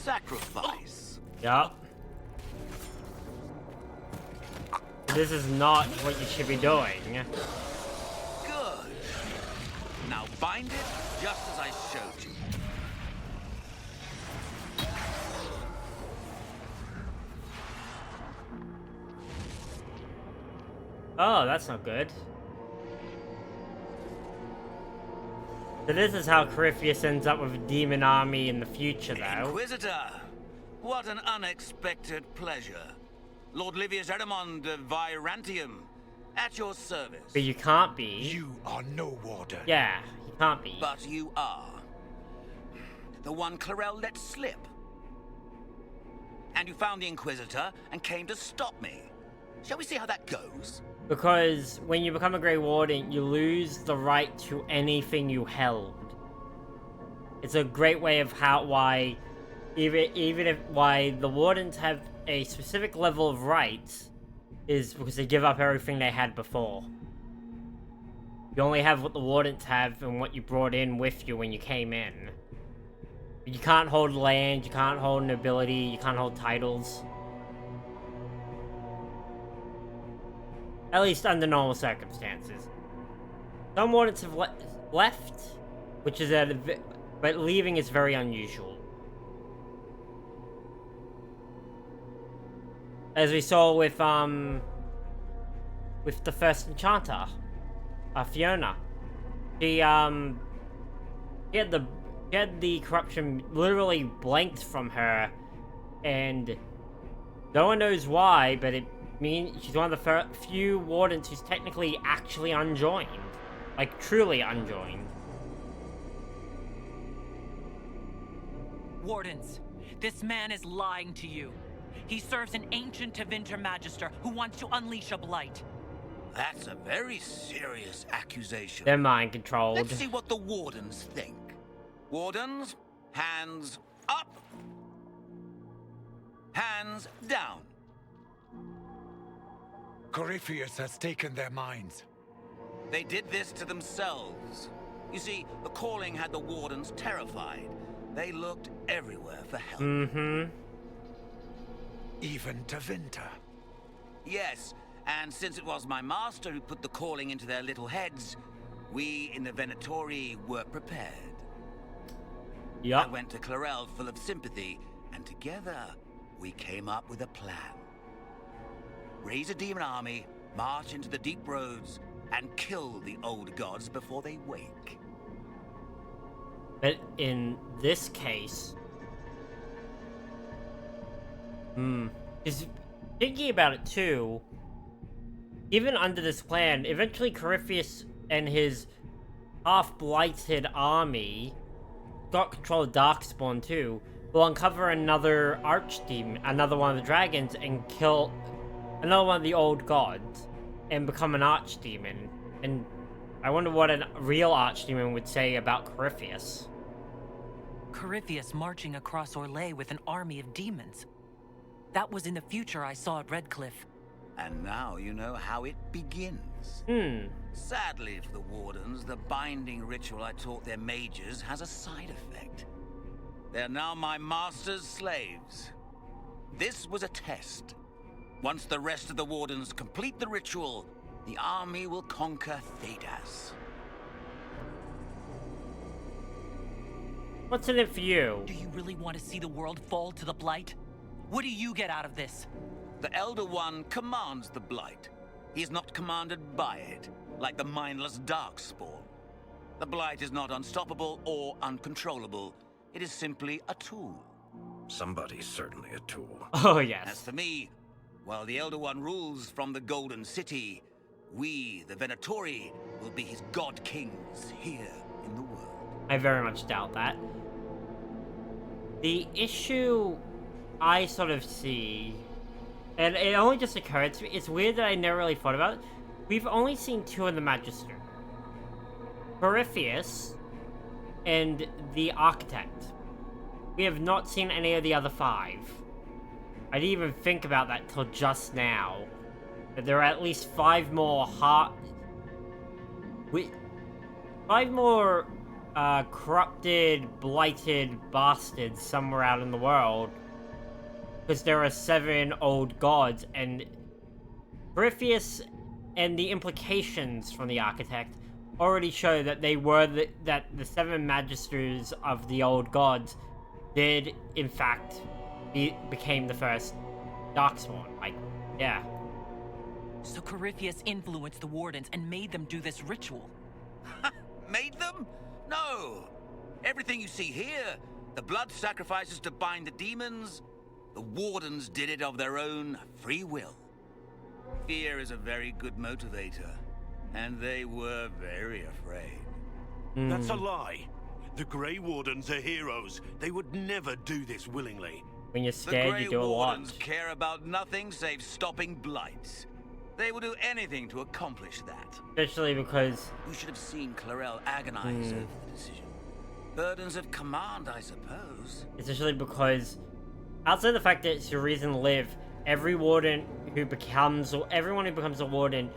Sacrifice. Yup. This is not what you should be doing. Good. Now bind it just as I showed you. Oh, that's not good. So this is how Corypheus ends up with a demon army in the future, though. Inquisitor! What an unexpected pleasure. Lord Livius Erimond of Virantium, at your service. But you can't be. You are no warder. Yeah, you can't be. But you are. The one Clarel let slip. And you found the Inquisitor and came to stop me. Shall we see how that goes? Because when you become a Grey Warden, you lose the right to anything you held. It's a great way of why the Wardens have a specific level of rights is because they give up everything they had before. You only have what the Wardens have and what you brought in with you when you came in. You can't hold land, you can't hold nobility, you can't hold titles. At least under normal circumstances. Some wardens have left, which is but leaving is very unusual. As we saw with the first enchanter, Fiona. She had the corruption literally blanked from her, and no one knows why, but it means she's one of the few wardens who's technically actually unjoined. Like, truly unjoined. Wardens, this man is lying to you. He serves an ancient Tevinter Magister who wants to unleash a blight. That's a very serious accusation. They're mind-controlled. Let's see what the Wardens think. Wardens, hands up. Hands down. Corypheus has taken their minds. They did this to themselves. You see, the calling had the Wardens terrified. They looked everywhere for help. Mm-hmm. Even Tevinter. Yes, and since it was my master who put the calling into their little heads, we in the Venatori were prepared. Yep. I went to Clarel full of sympathy, and together we came up with a plan. Raise a demon army, march into the deep roads, and kill the old gods before they wake. But in this case... Because thinking about it too, even under this plan, eventually Corypheus and his half-blighted army got control of Darkspawn too, will uncover another archdemon, another one of the dragons, and kill another one of the old gods, and become an archdemon. And I wonder what a real archdemon would say about Corypheus. Corypheus marching across Orlais with an army of demons. That was in the future I saw at Redcliffe. And now you know how it begins. Sadly for the Wardens, the binding ritual I taught their mages has a side effect. They're now my master's slaves. This was a test. Once the rest of the Wardens complete the ritual, the army will conquer Thedas. What's in it for you? Do you really want to see the world fall to the Blight? What do you get out of this? The Elder One commands the Blight. He is not commanded by it, like the mindless Darkspawn. The Blight is not unstoppable or uncontrollable. It is simply a tool. Somebody's certainly a tool. Oh, yes. As for me, while the Elder One rules from the Golden City, we, the Venatori, will be his god kings here in the world. I very much doubt that. The issue I sort of see, and it only just occurred to me, it's weird that I never really thought about it. We've only seen two of the Magister. Corypheus and the Architect. We have not seen any of the other five. I didn't even think about that till just now. That there are at least five more corrupted, blighted bastards somewhere out in the world. Because there are 7 old gods, and Corypheus and the implications from the Architect already show that they were that the 7 Magisters of the old gods did, in fact, became the first Darkspawn. Like, yeah. So Corypheus influenced the Wardens and made them do this ritual. Made them? No. Everything you see here, the blood sacrifices to bind the demons, the Wardens did it of their own free will. Fear is a very good motivator, and they were very afraid. That's a lie. The Grey Wardens are heroes. They would never do this willingly. When you're scared, you do a lot. The Grey Wardens care about nothing save stopping blights. They will do anything to accomplish that. Especially because... You should have seen Clarel agonize over the decision. Burdens of command, I suppose. Especially because, outside the fact that it's your reason to live, everyone who becomes a warden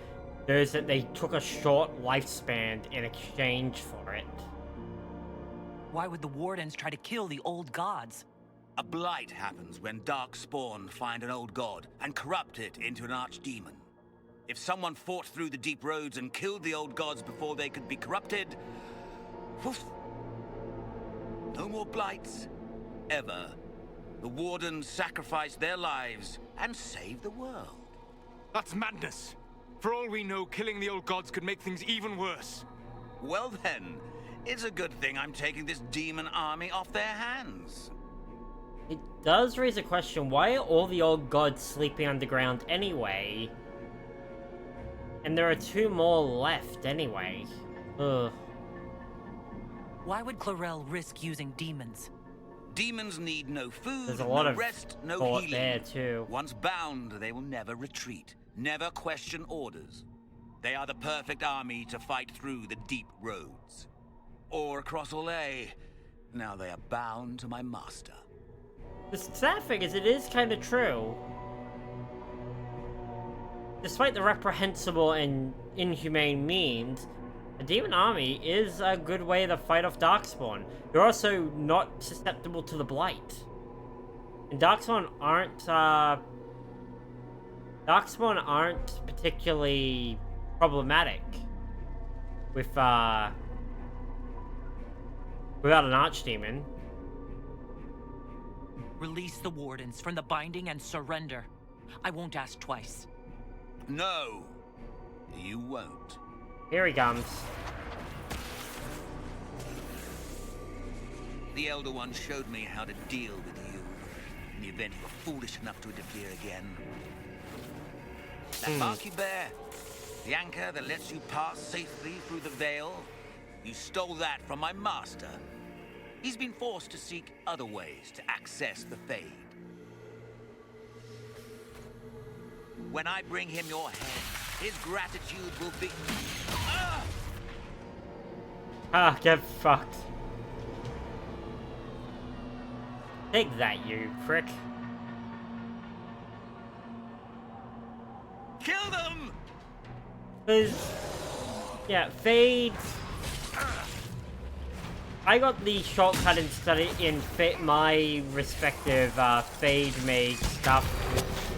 knows that they took a short lifespan in exchange for it. Why would the Wardens try to kill the old gods? A blight happens when darkspawn find an old god and corrupt it into an archdemon. If someone fought through the deep roads and killed the old gods before they could be corrupted, woof, no more blights, ever. The Wardens sacrificed their lives and saved the world. That's madness. For all we know, killing the old gods could make things even worse. Well then, it's a good thing I'm taking this demon army off their hands. It does raise a question, why are all the old gods sleeping underground anyway? And there are 2 more left anyway. Ugh. Why would Clarel risk using demons? Demons need no food, There's a lot no of rest, no thought healing. there too. Once bound, they will never retreat, never question orders. They are the perfect army to fight through the deep roads. Or across Olay. Now they are bound to my master. The sad thing is, it is kind of true. Despite the reprehensible and inhumane means, a demon army is a good way to fight off Darkspawn. You're also not susceptible to the Blight. And Darkspawn aren't particularly problematic with, without an Archdemon. Release the Wardens from the binding and surrender. I won't ask twice. No, you won't. Here he comes. The Elder One showed me how to deal with you in the event you were foolish enough to interfere again. That mark you bear, the anchor that lets you pass safely through the veil, you stole that from my master. He's been forced to seek other ways to access the Fade. When I bring him your head, his gratitude will be... Ah, get fucked. Take that, you prick. Kill them! Yeah, Fade... I got the shortcut in my respective Fade mage stuff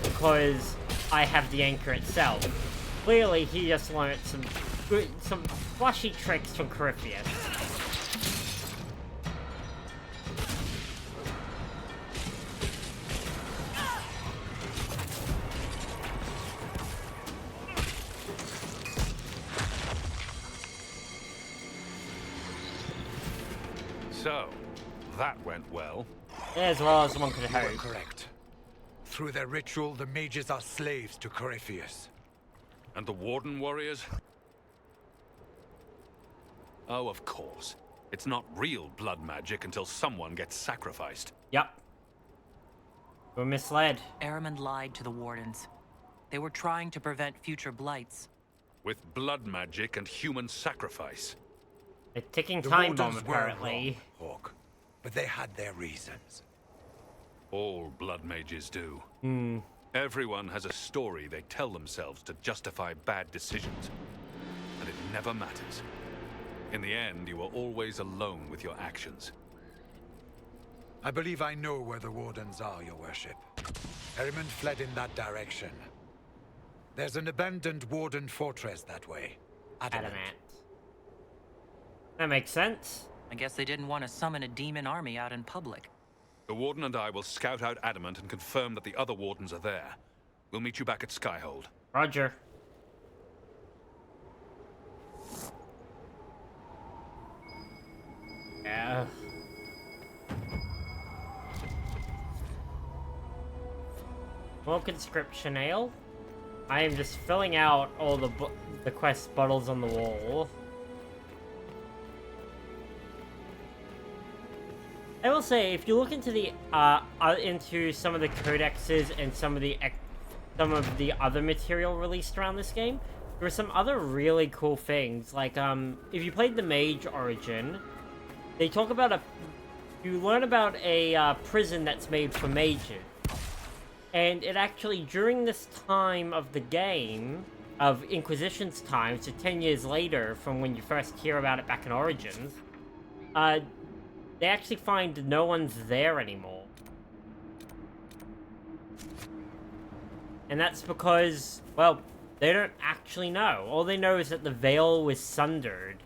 because I have the anchor itself. Clearly, he just learned some flashy tricks from Corypheus. So, that went well. Yeah, as well as one could You were hope. correct. Through their ritual, the mages are slaves to Corypheus. And the Warden warriors? Oh, of course. It's not real blood magic until someone gets sacrificed. Yep. We're misled. Ahriman lied to the Wardens. They were trying to prevent future blights. With blood magic and human sacrifice. A ticking The time bomb, Wardens were apparently. wrong, Hawk, but they had their reasons. All blood mages do. Everyone has a story they tell themselves to justify bad decisions. And it never matters. In the end, you are always alone with your actions. I believe I know where the Wardens are, Your Worship. Ahriman fled in that direction. There's an abandoned Warden fortress that way. Adamant. That makes sense. I guess they didn't want to summon a demon army out in public. The Warden and I will scout out Adamant and confirm that the other Wardens are there. We'll meet you back at Skyhold. Roger. Yeah. More conscription ale. I am just filling out all the quest bottles on the wall. I will say, if you look into the into some of the codexes and some of the other material released around this game, there are some other really cool things. Like if you played the Mage Origin, they talk about you learn about a prison that's made for mages, and it actually during this time of the game of Inquisition's time, so 10 years later from when you first hear about it back in Origins, they actually find no one's there anymore. And that's because, well, they don't actually know. All they know is that the veil was sundered.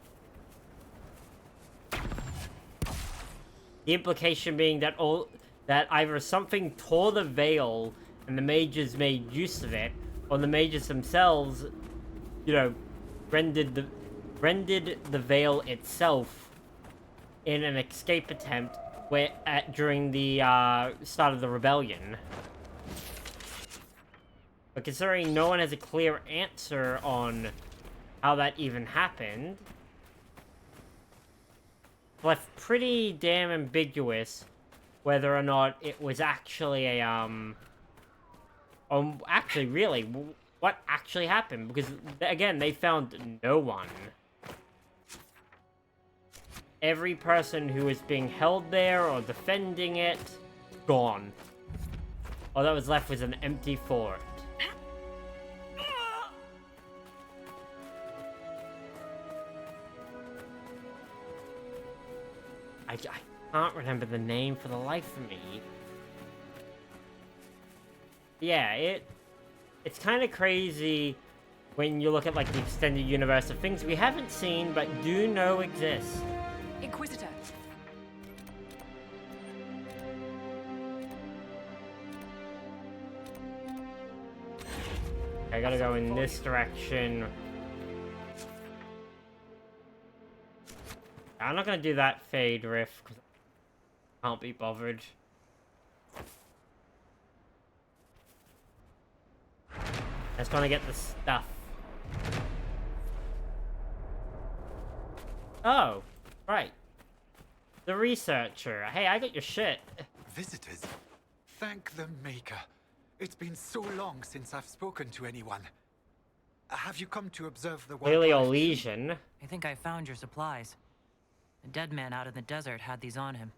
The implication being that either something tore the veil and the mages made use of it, or the mages themselves, you know, rendered the veil itself in an escape attempt during the start of the rebellion. But considering no one has a clear answer on how that even happened, it's left pretty damn ambiguous whether or not it was actually a, actually, really, what actually happened? Because, again, they found no one. Every person who was being held there or defending it, gone. All that was left was an empty fort. I can't remember the name for the life of me. Yeah, it's kind of crazy when you look at, like, the extended universe of things we haven't seen but do know exist. Inquisitor. I gotta go in this direction. I'm not gonna do that fade riff, because I can't be bothered. I just wanna get the stuff. Oh, right. The researcher. Hey, I got your shit. Visitors? Thank the Maker. It's been so long since I've spoken to anyone. Have you come to observe the wildlife? Paleolesian. I think I found your supplies. A dead man out in the desert had these on him.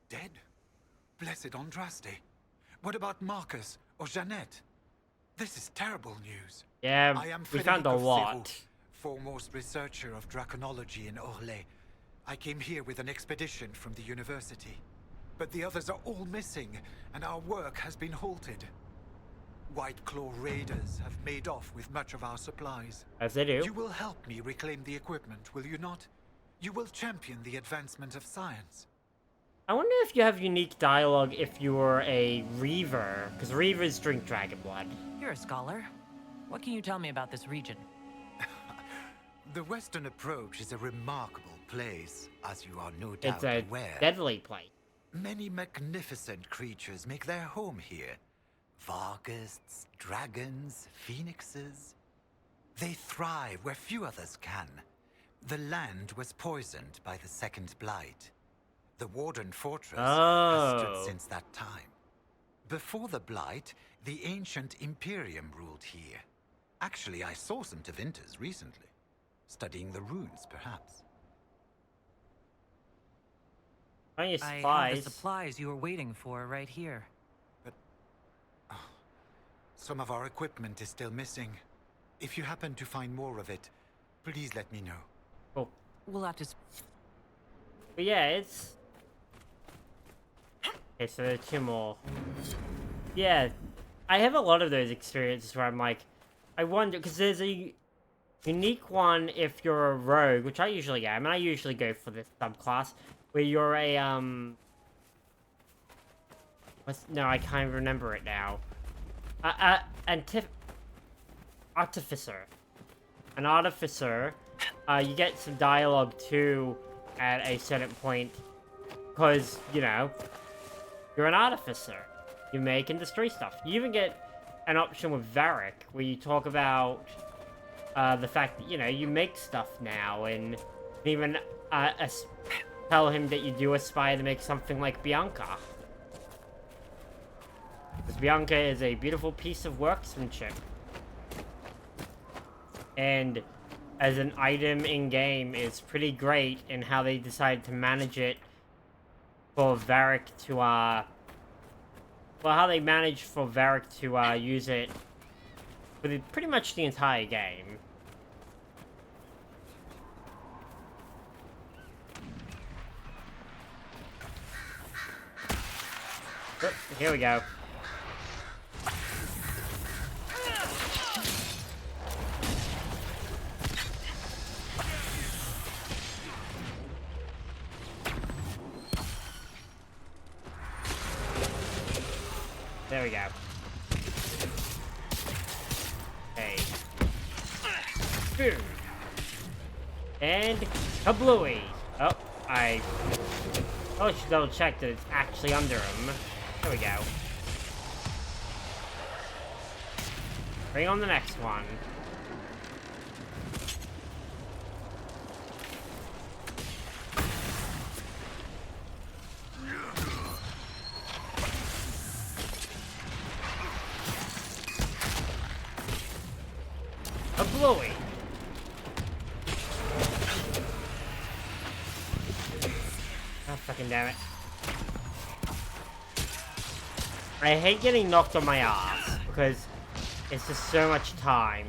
Dead? Blessed Andraste. What about Marcus or Jeanette? This is terrible news. Yeah, I am we found a Federico lot. Serrault, foremost researcher of draconology in Orlais. I came here with an expedition from the university. But the others are all missing, and our work has been halted. White Claw raiders have made off with much of our supplies. As they do. You will help me reclaim the equipment, will you not? You will champion the advancement of science. I wonder if you have unique dialogue if you were a Reaver, because Reavers drink dragon blood. You're a scholar. What can you tell me about this region? The Western Approach is a remarkable place, as you are no doubt It's a aware. deadly place. Many magnificent creatures make their home here. Vargusts, dragons, phoenixes. They thrive where few others can. The land was poisoned by the Second Blight. The Warden Fortress has stood since that time. Before the Blight, the ancient Imperium ruled here. Actually, I saw some Tevinters recently. Studying the runes, perhaps. Find your I supplies. have the supplies you were waiting for right here. But some of our equipment is still missing. If you happen to find more of it, please let me know. Cool. We'll have to... But yeah, it's... Okay, so there are two more. Yeah, I have a lot of those experiences where I'm like, I wonder, because there's a unique one if you're a rogue, which I usually am, and I usually go for this subclass, where you're a, no, I can't remember it now. Artificer. An artificer, you get some dialogue too at a certain point, because, you know, you're an artificer. You make and destroy stuff. You even get an option with Varric, where you talk about the fact that, you know, you make stuff now, and even tell him that you do aspire to make something like Bianca. Because Bianca is a beautiful piece of workmanship. And as an item in-game is pretty great in how they decided to manage it for Varric to, well, how they managed for Varric to, use it for pretty much the entire game. Oh, here we go. There we go. Hey. Boom. And kablooey. Oh, I should double check that it's actually under him. There we go. Bring on the next one. Kablooey. Oh, fucking damn it. I hate getting knocked on my ass, because it's just so much time.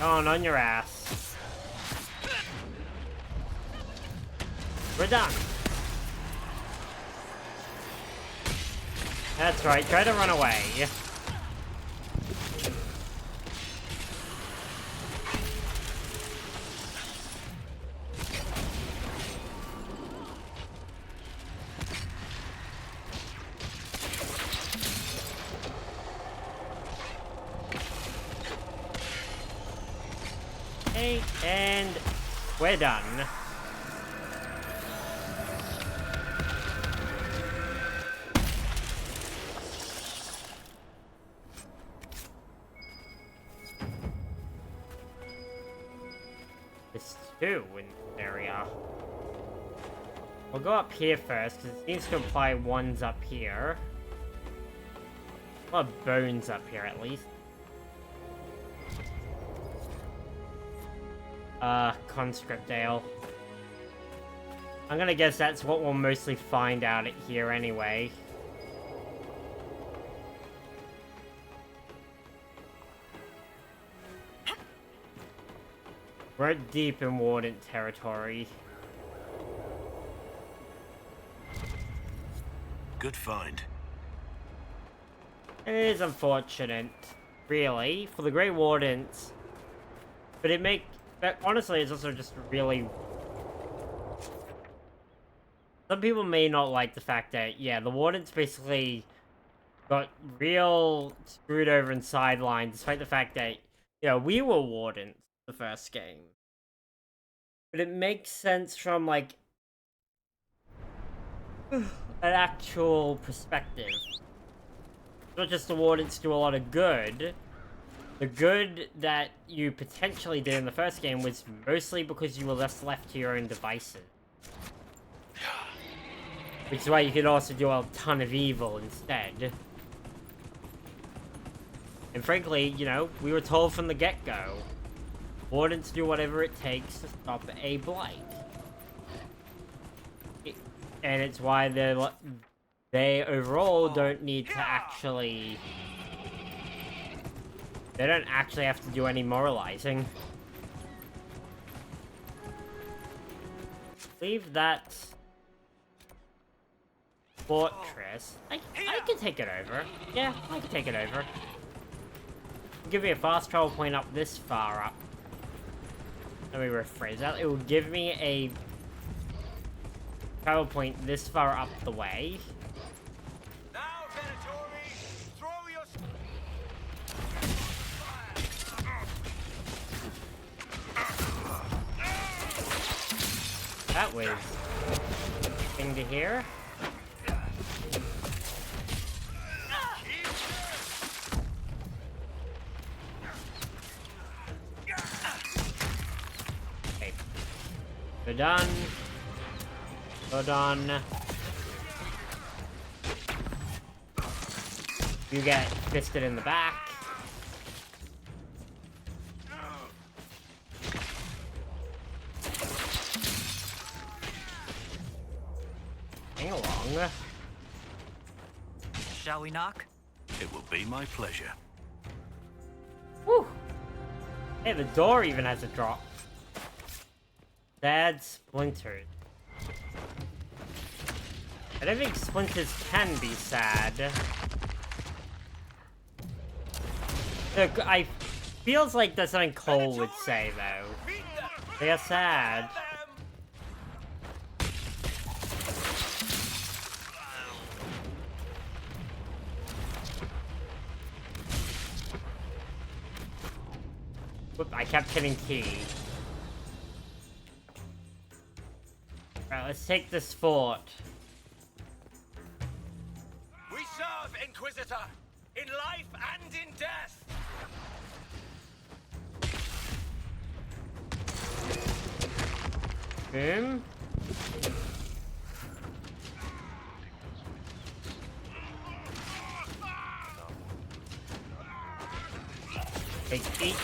On your ass. We're done. That's right, try to run away. Okay, and we're done. There's two in the area. We'll go up here first, because it seems to imply one's up here. A lot of bones up here, at least. Conscript Ale. I'm gonna guess that's what we'll mostly find out at here anyway. We're deep in Warden territory. Good find. It is unfortunate, really, for the Grey Wardens. But honestly, it's also just really... Some people may not like the fact that, yeah, the Wardens basically got real screwed over and sidelined, despite the fact that, you know, we were Wardens the first game. But it makes sense from, like, an actual perspective. Not just the Wardens do a lot of good. The good that you potentially did in the first game was mostly because you were less left to your own devices. Which is why you could also do a ton of evil instead. And frankly, you know, we were told from the get-go, Wardens do whatever it takes to stop a blight. And it's why they overall don't need to actually... They don't actually have to do any moralizing. Leave that fortress. I can take it over. Yeah, I can take it over. Give me a fast travel point up this far up. Let me rephrase that. It will give me a travel point this far up the way. That was thing to hear. Okay. We're done. We're done. You get fisted in the back. Shall we knock? It will be my pleasure. Whew. Hey, the door even has a drop. Sad splintered. I don't think splinters can be sad. Look, I feels like that's something Cole would say though. They are sad. Whoop, I kept hitting T. Alright, let's take this fort. We serve, Inquisitor, in life and in death. Boom. Take each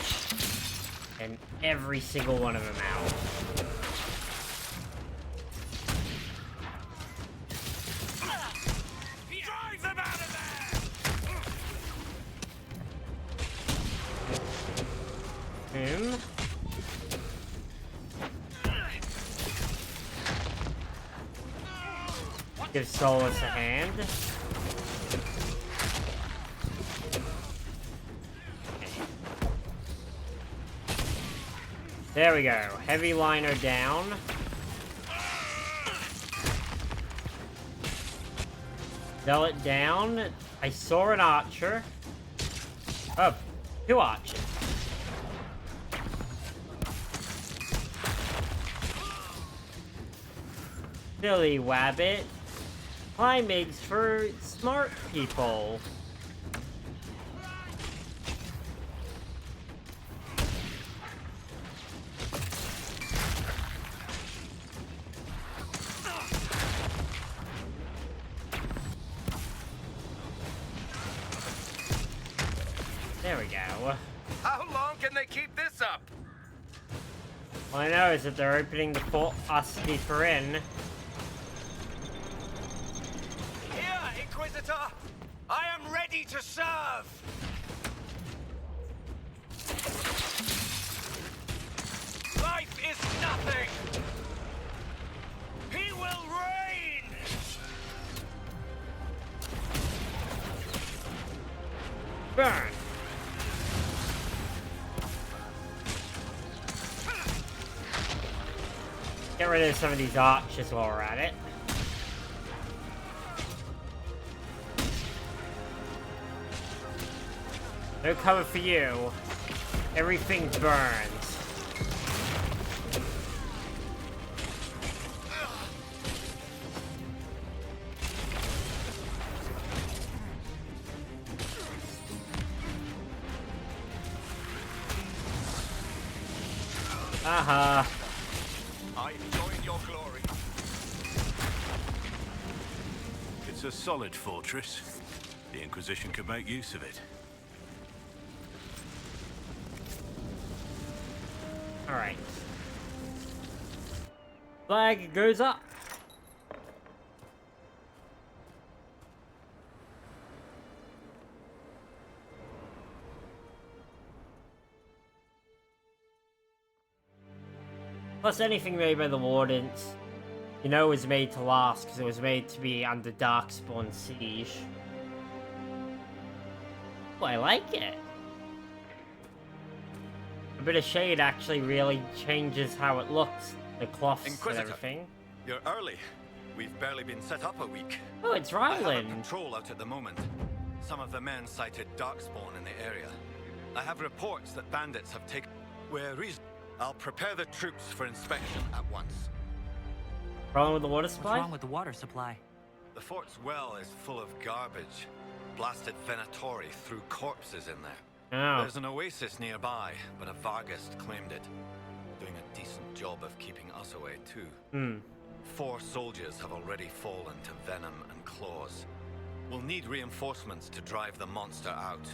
and every single one of them out. Drive them out of there! Boom. Give Solus a hand. There we go. Heavy liner down. Zealot down. I saw an archer. Oh, 2 archers. Silly wabbit. Climbing's for smart people. There we go. How long can they keep this up? All I know is that they're opening the fort us deeper in. Here, Inquisitor! I am ready to serve! Life is nothing! He will reign! Burn! Get rid of some of these archers while we're at it. No cover for you. Everything burns. Aha. I join your glory. It's a solid fortress. The Inquisition could make use of it. Alright. Flag goes up. Plus anything made by the Wardens, you know, was made to last because it was made to be under Darkspawn siege. Oh, I like it. A bit of shade actually really changes how it looks. The cloths Inquisitor, and everything. You're early. We've barely been set up a week. Oh, it's I have a Ryland. patrol out at the moment. Some of the men cited Darkspawn in the area. I have reports that bandits have taken... I'll prepare the troops for inspection at once. Problem with the water What's supply? wrong with the water supply? The fort's well is full of garbage. Blasted Venatori threw corpses in there. Oh. There's an oasis nearby, but a Vargast claimed it. Doing a decent job of keeping us away, too. 4 soldiers have already fallen to venom and claws. We'll need reinforcements to drive the monster out.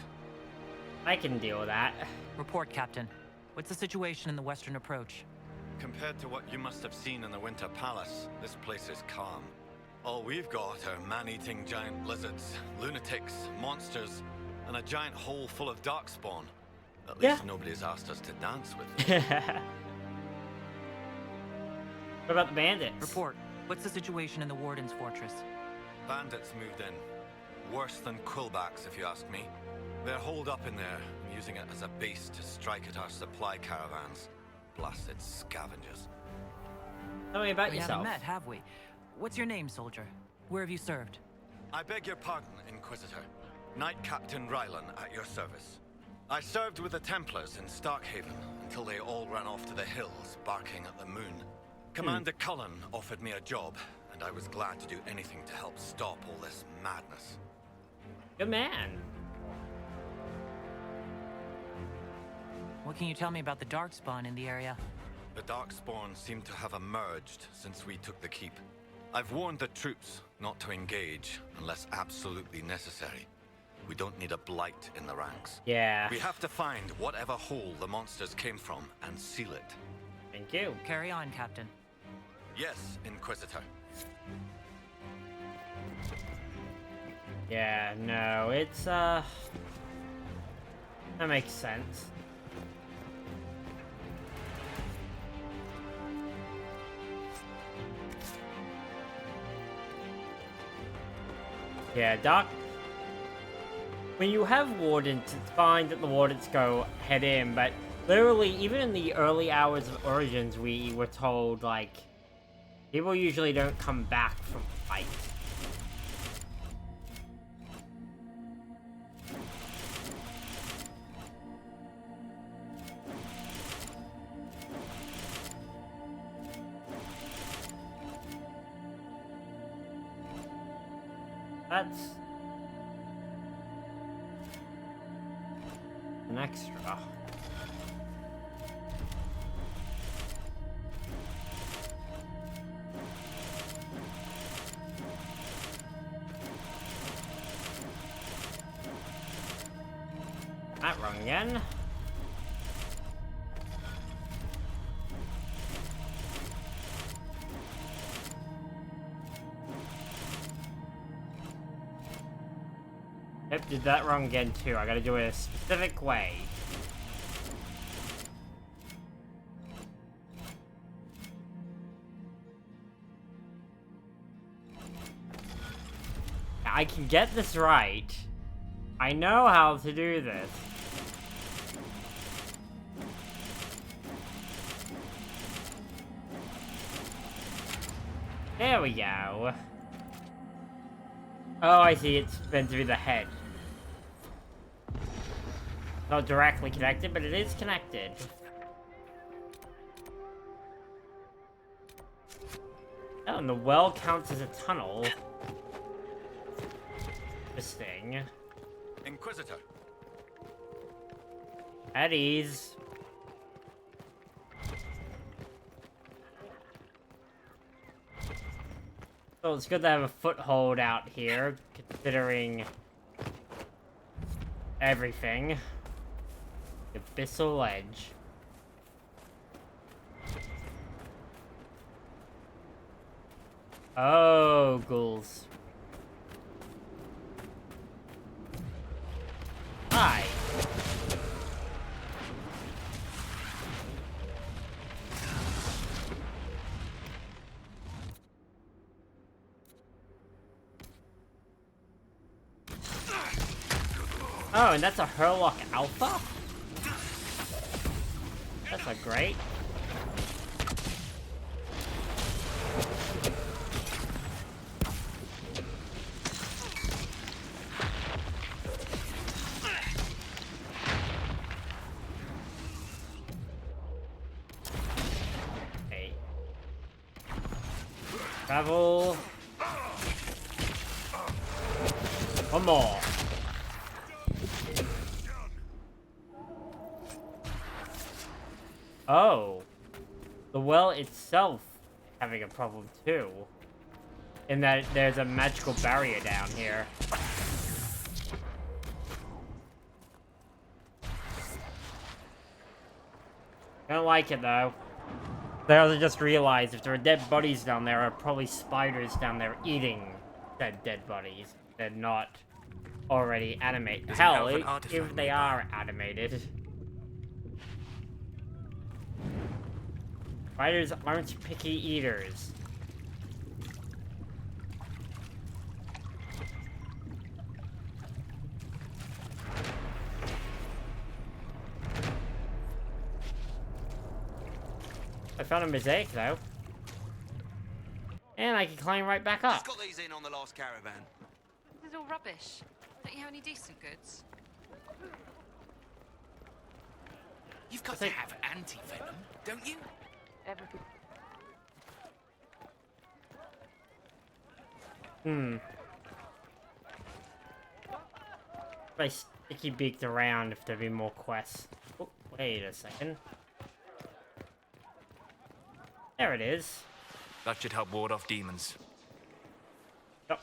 I can deal with that. Report, Captain. What's the situation in the western approach? Compared to what you must have seen in the Winter Palace, this place is calm. All we've got are man-eating giant lizards, lunatics, monsters, and a giant hole full of darkspawn. At least nobody's asked us to dance with them. What about the bandits? Report. What's the situation in the Warden's fortress? Bandits moved in. Worse than quillbacks, if you ask me. They're holed up in there, using it as a base to strike at our supply caravans. Blasted scavengers. Tell me about We yourself. haven't met, have we? What's your name, soldier? Where have you served? I beg your pardon, Inquisitor. Knight Captain Rylan at your service. I served with the Templars in Starkhaven until they all ran off to the hills, barking at the moon. Commander Cullen offered me a job, and I was glad to do anything to help stop all this madness. Good man. What can you tell me about the Darkspawn in the area? The Darkspawn seem to have emerged since we took the keep. I've warned the troops not to engage unless absolutely necessary. We don't need a blight in the ranks. Yeah. We have to find whatever hole the monsters came from and seal it. Thank you. Carry on, Captain. Yes, Inquisitor. Yeah, no, it's, that makes sense. Yeah, Doc. When you have wardens, it's fine that the wardens go head in, but literally, even in the early hours of Origins, we were told, like, people usually don't come back from fights. That's an extra. That wrong again. Yep, did that wrong again too. I gotta do it a specific way. I can get this right. I know how to do this. There we go. Oh, I see. It's been through the head. Not directly connected, but it is connected. Oh, and the well counts as a tunnel. Interesting. Inquisitor. At ease. So it's good to have a foothold out here, considering everything. The Abyssal Edge. Oh, ghouls. Hi. Oh, and that's a Hurlock Alpha? That's a great. Okay. Travel. One more. Oh, the well itself is having a problem too, in that there's a magical barrier down here. I don't like it though. They also just realized if there are dead bodies down there, are probably spiders down there eating dead bodies. They're not already animated. Hell, if they are animated. Spiders aren't picky eaters. I found a mosaic though. And I can climb right back up. Just got these in on the last caravan. This is all rubbish. Don't you have any decent goods? You've got to have anti-venom, don't you? Everything. If I sticky beaked around, if there'd be more quests. Oh, wait a second. There it is. That should help ward off demons. Yep.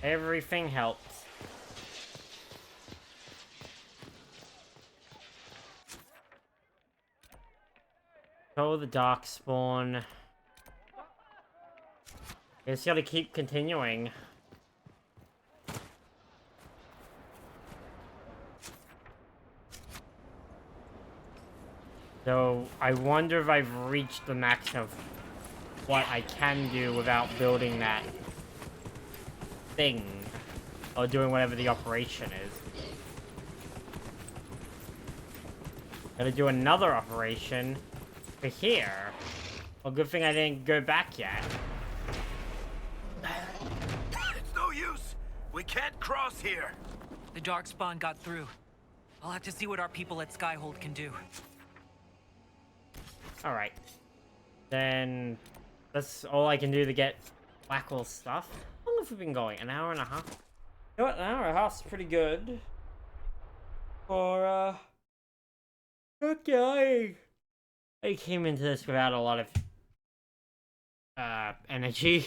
Everything helps. Oh, the dark spawn. Just gotta keep continuing. So, I wonder if I've reached the max of what I can do without building that thing. Or doing whatever the operation is. Gotta do another operation for here. Well, good thing I didn't go back yet. It's no use! We can't cross here! The Darkspawn got through. I'll have to see what our people at Skyhold can do. Alright. Then that's all I can do to get Blackwell stuff. How long have we been going? An hour and a half? You know what? An hour and a half's pretty good. For, okay. I came into this without a lot of, energy.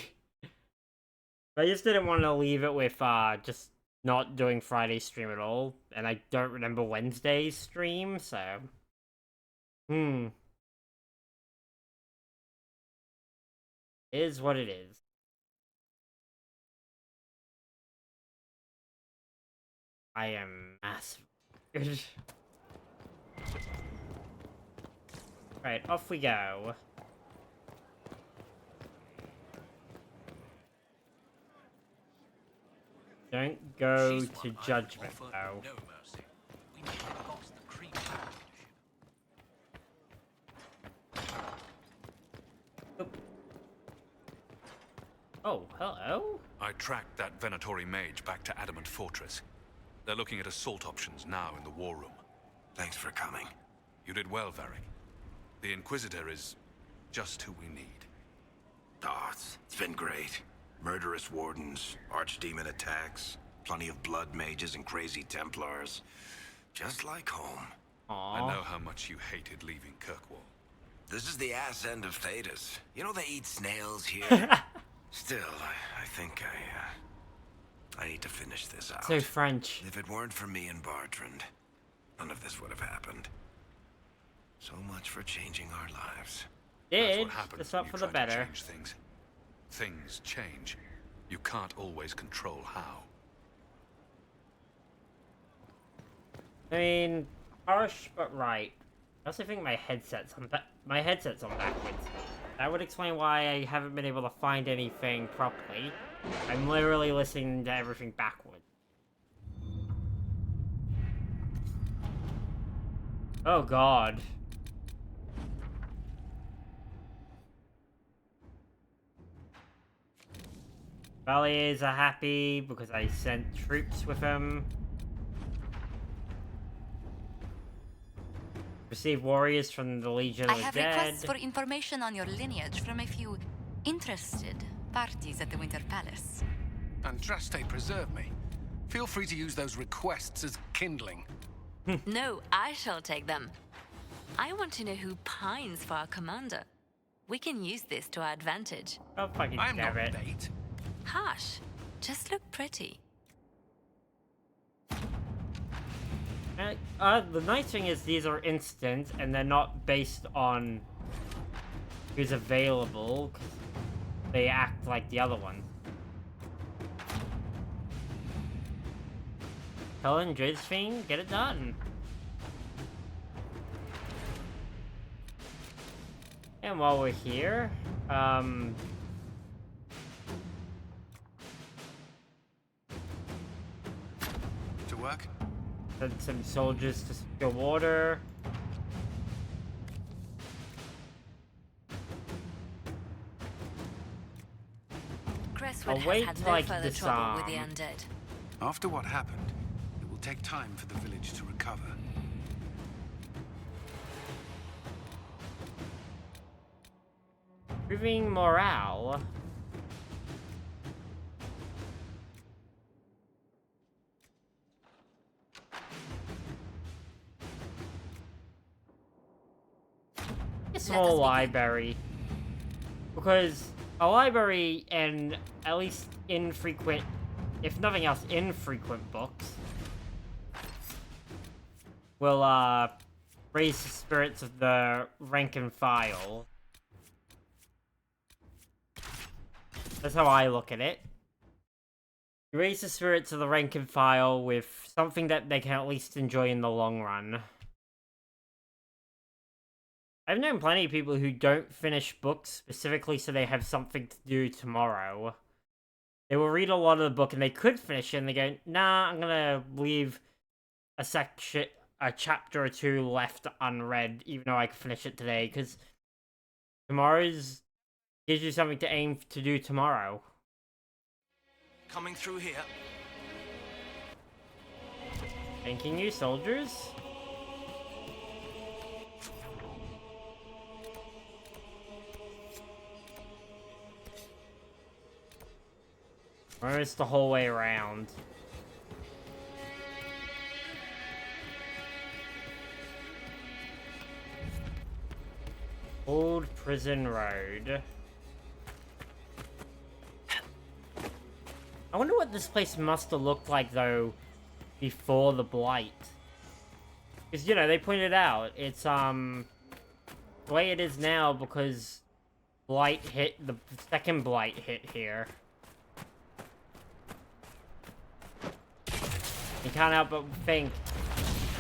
I just didn't want to leave it with, just not doing Friday stream at all. And I don't remember Wednesday's stream, so... Is what it is. I am massive. Right, off we go. Don't go to Judgment, though. No mercy. We need to box the creep. Oh, hello? I tracked that Venatori mage back to Adamant Fortress. They're looking at assault options now in the war room. Thanks for coming. You did well, Varric. The Inquisitor is just who we need. Oh, it's been great. Murderous wardens, archdemon attacks, plenty of blood mages and crazy Templars. Just like home. Aww. I know how much you hated leaving Kirkwall. This is the ass end of Thedas. You know they eat snails here? Still, I think I need to finish this out. So French. If it weren't for me and Bartrand, none of this would have happened. So much for changing our lives. That's Did. what happens It's when up you for the try to better. change things. Things change. You can't always control how. I mean, harsh but right. I also think my headset's on backwards. That would explain why I haven't been able to find anything properly. I'm literally listening to everything backwards. Oh god. Valiers are happy because I sent troops with them. Receive warriors from the Legion of the Dead. I have requests for information on your lineage from a few interested parties at the Winter Palace. Andraste preserve me. Feel free to use those requests as kindling. No, I shall take them. I want to know who pines for our commander. We can use this to our advantage. Oh, fucking I'm damn not it. bait. Hush. Just look pretty. The nice thing is these are instant, and they're not based on who's available, because they act like the other ones. Helen, Josephine, get it done. And while we're here, To work? send some soldiers to secure water. Crestwood I'll wait has had till no I further trouble with the disarm. undead. After what happened, it will take time for the village to recover. Improving morale. A small library. Because a library and at least infrequent, if nothing else, infrequent books will raise the spirits of the rank and file. That's how I look at it. You raise the spirits of the rank and file with something that they can at least enjoy in the long run. I've known plenty of people who don't finish books specifically so they have something to do tomorrow. They will read a lot of the book and they could finish it and they go, nah, I'm gonna leave a chapter or two left unread, even though I can finish it today, because tomorrow's gives you something to aim to do tomorrow. Coming through here. Thanking you, soldiers. Or it's the whole way around. Old Prison Road. I wonder what this place must have looked like, though, before the Blight. Because, you know, they pointed out, it's, the way it is now because Blight hit, the second Blight hit here. You can't help but think,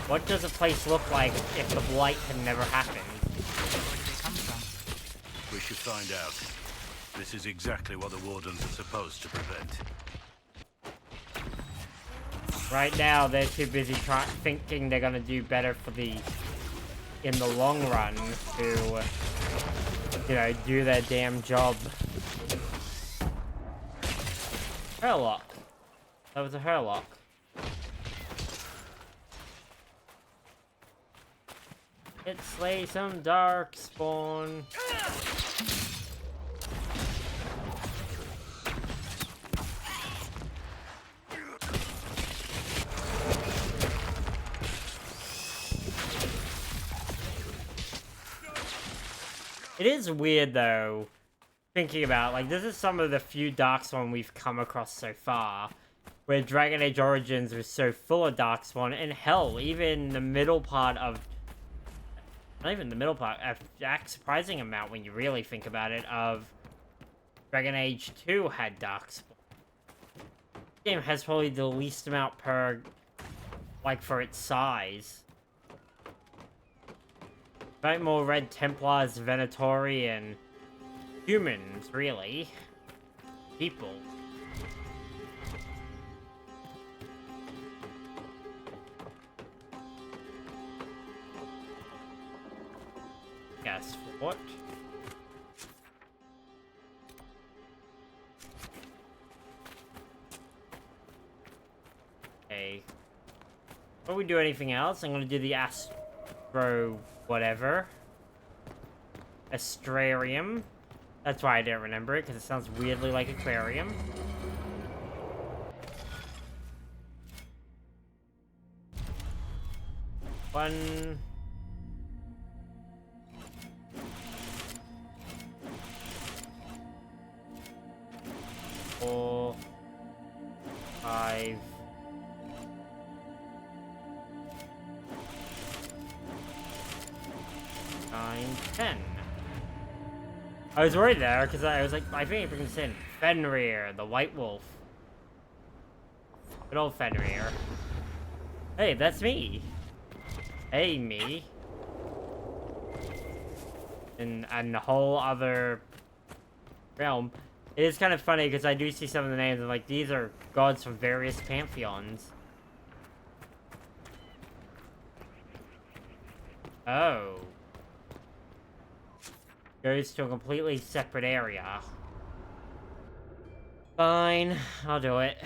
what does a place look like if the Blight had never happened? Where do they come from? We should find out. This is exactly what the Wardens are supposed to prevent. Right now, they're too busy thinking they're gonna do better for in the long run to, you know, do their damn job. Herlock. That was a Herlock. Let's slay some darkspawn. It is weird, though, thinking about, like, this is some of the few Darkspawn we've come across so far, where Dragon Age Origins was so full of Darkspawn, and hell, even the middle part of... Not even the middle part, a surprising amount when you really think about it, of Dragon Age 2 had Darkspawn. This game has probably the least amount per, like, for its size. Right, more Red Templars, Venatori, and humans, really. People. Gas fort. Okay. Before we do anything else, I'm gonna do the Astro whatever. Astrarium. That's why I didn't remember it, because it sounds weirdly like aquarium. One. 4, 5, 10. I was worried there, because I was like, I think it brings in Fenrir, the White Wolf. Good old Fenrir. Hey, that's me. Hey, me. In a whole other realm. It is kind of funny, because I do see some of the names, and like, these are gods from various pantheons. Oh. Goes to a completely separate area. Fine, I'll do it.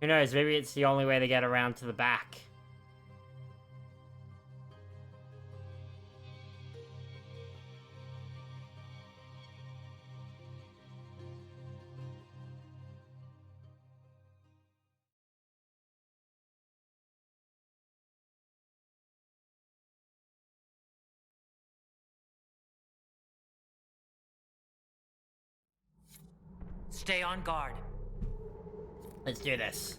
Who knows, maybe it's the only way to get around to the back. Stay on guard. Let's do this.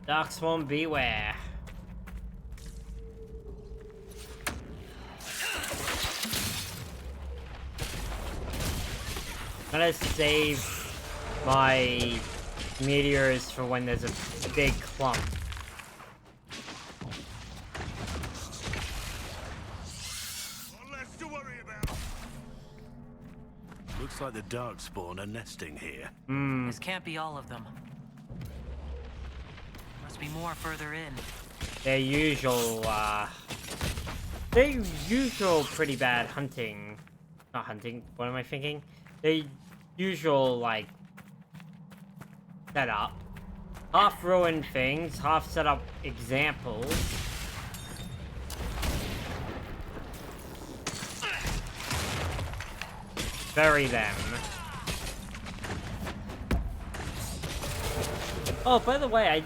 Darkspawn, beware. I'm gonna save my meteors for when there's a big clump. Looks like the Darkspawn are nesting here. This can't be all of them. Must be more further in. Their usual pretty bad hunting. Not hunting, what am I thinking? Their usual, like, setup. Half ruined things, half set up examples. Bury them. Oh, by the way,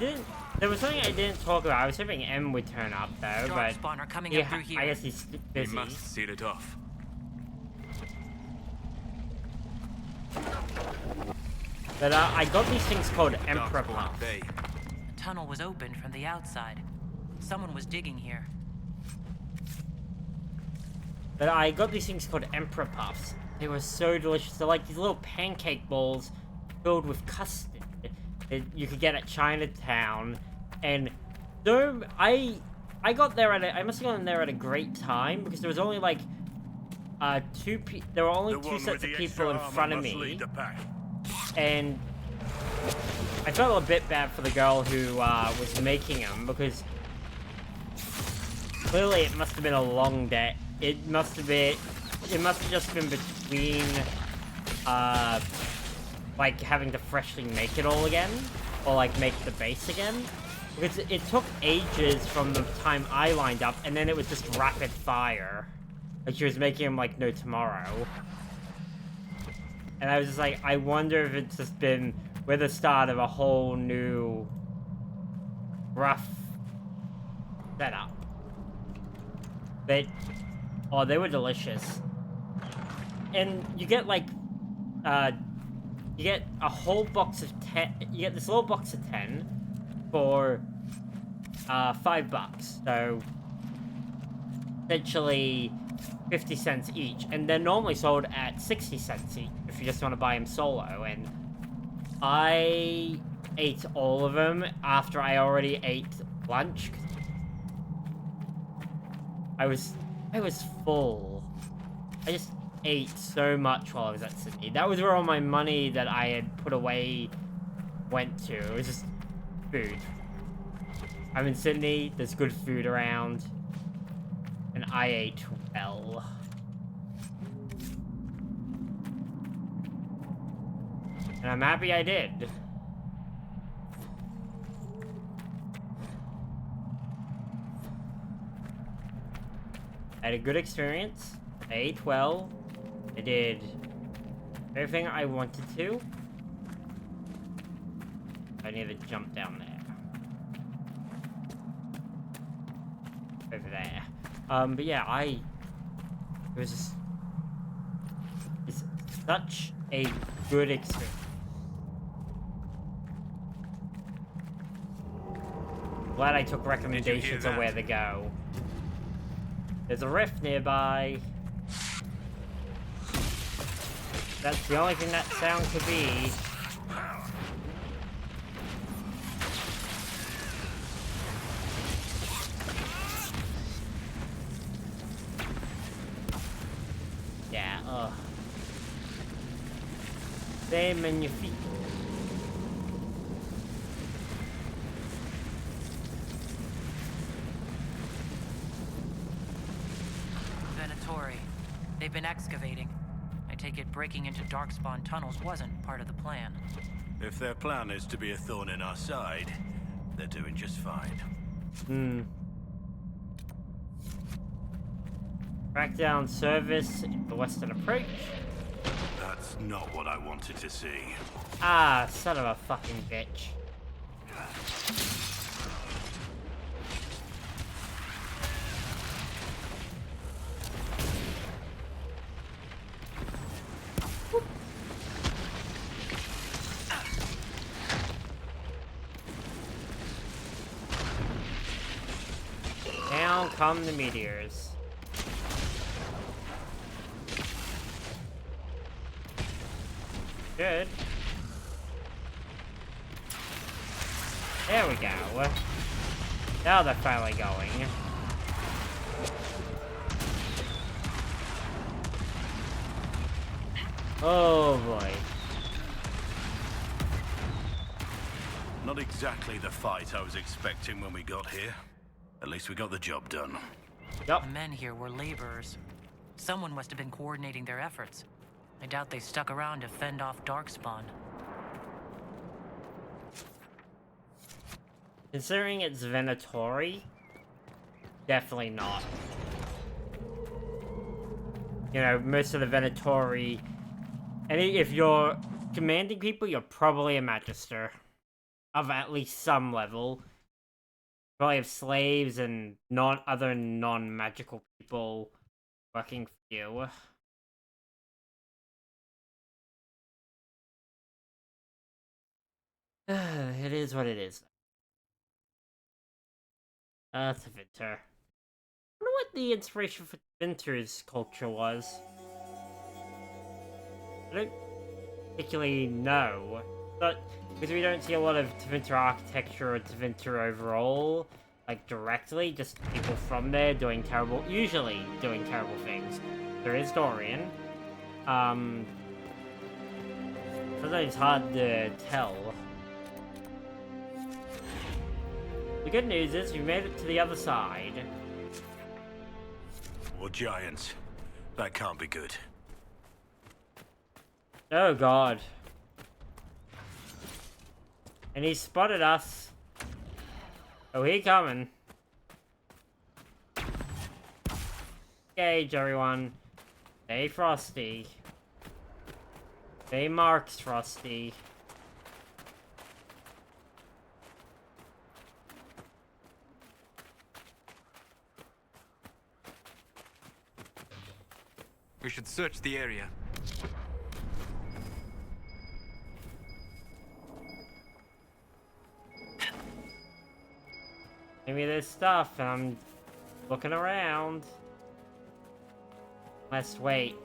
there was something I didn't talk about. I was hoping M would turn up, though, but... Darkspawn are coming up through here. I guess he's busy. We must seal it off. But, I got these things called Emperor Puffs. The tunnel was opened from the outside. Someone was digging here. But I got these things called Emperor Puffs. They were so delicious. They're like these little pancake balls filled with custard that you could get at Chinatown. And so I got there I must have gone there at a great time, because there was only like there were only two sets of people in front of me. And I felt a bit bad for the girl who was making them, because clearly it must have been a long day. It must have just been between, like, having to freshly make it all again, or, like, make the base again, because it took ages from the time I lined up, and then it was just rapid fire. Like, she was making them like no tomorrow. And I was just like, I wonder if it's just been, we're the start of a whole new, rough setup. But, oh, they were delicious. And you get, like, you get a whole box of 10, you get this little box of 10 for, $5. So, essentially, 50 cents each. And they're normally sold at 60 cents each, if you just want to buy them solo. And I ate all of them after I already ate lunch. I was full. I just ate so much while I was at Sydney. That was where all my money that I had put away went to. It was just food. I'm in Sydney, there's good food around, and I ate well. And I'm happy I did. I had a good experience. I ate well. I did everything I wanted to. I need to jump down there. Over there. But yeah, it was just, it's such a good experience. Glad I took recommendations on where to go. There's a rift nearby. That's the only thing that sound could be. Yeah, ugh. C'est magnifique. Venatori. They've been excavating. I take it breaking into Darkspawn tunnels wasn't part of the plan. If their plan is to be a thorn in our side, they're doing just fine. Crackdown service, the western approach. That's not what I wanted to see. Ah, son of a fucking bitch. Down come the meteors. Good. There we go. Now they're finally going. Oh boy. Not exactly the fight I was expecting when we got here. At least we got the job done. Yup. The men here were laborers. Someone must have been coordinating their efforts. I doubt they stuck around to fend off Darkspawn. Considering it's Venatori, definitely not. You know, most of the Venatori, and if you're commanding people, you're probably a Magister of at least some level. Probably have slaves and other non-magical people working for you. It is what it is. Tevinter. I wonder what the inspiration for Tevinter's culture was. I don't particularly know, but because we don't see a lot of Tevinter architecture or Tevinter overall, like directly, just people from there usually doing terrible things. There is Dorian. Sometimes it's hard to tell. The good news is we made it to the other side. More giants. That can't be good. Oh god. And he spotted us. Oh, he coming. Engage, everyone. Stay frosty. Stay Marx frosty. We should search the area. Maybe there's stuff, and I'm looking around. Let's wait.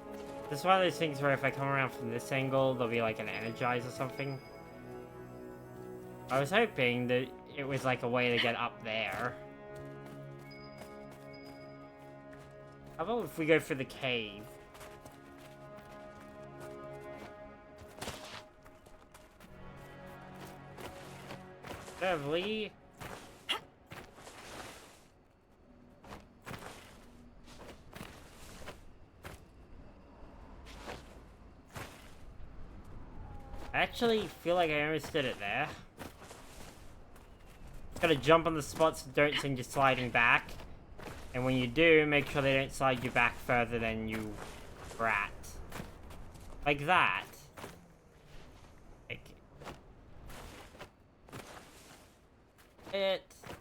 This is one of those things where if I come around from this angle, there'll be like an energize or something. I was hoping that it was like a way to get up there. How about if we go for the cave? Lovely. I actually feel like I almost did it there. Gotta jump on the spots that don't send you sliding back. And when you do, make sure they don't slide you back further than you brat. Like that.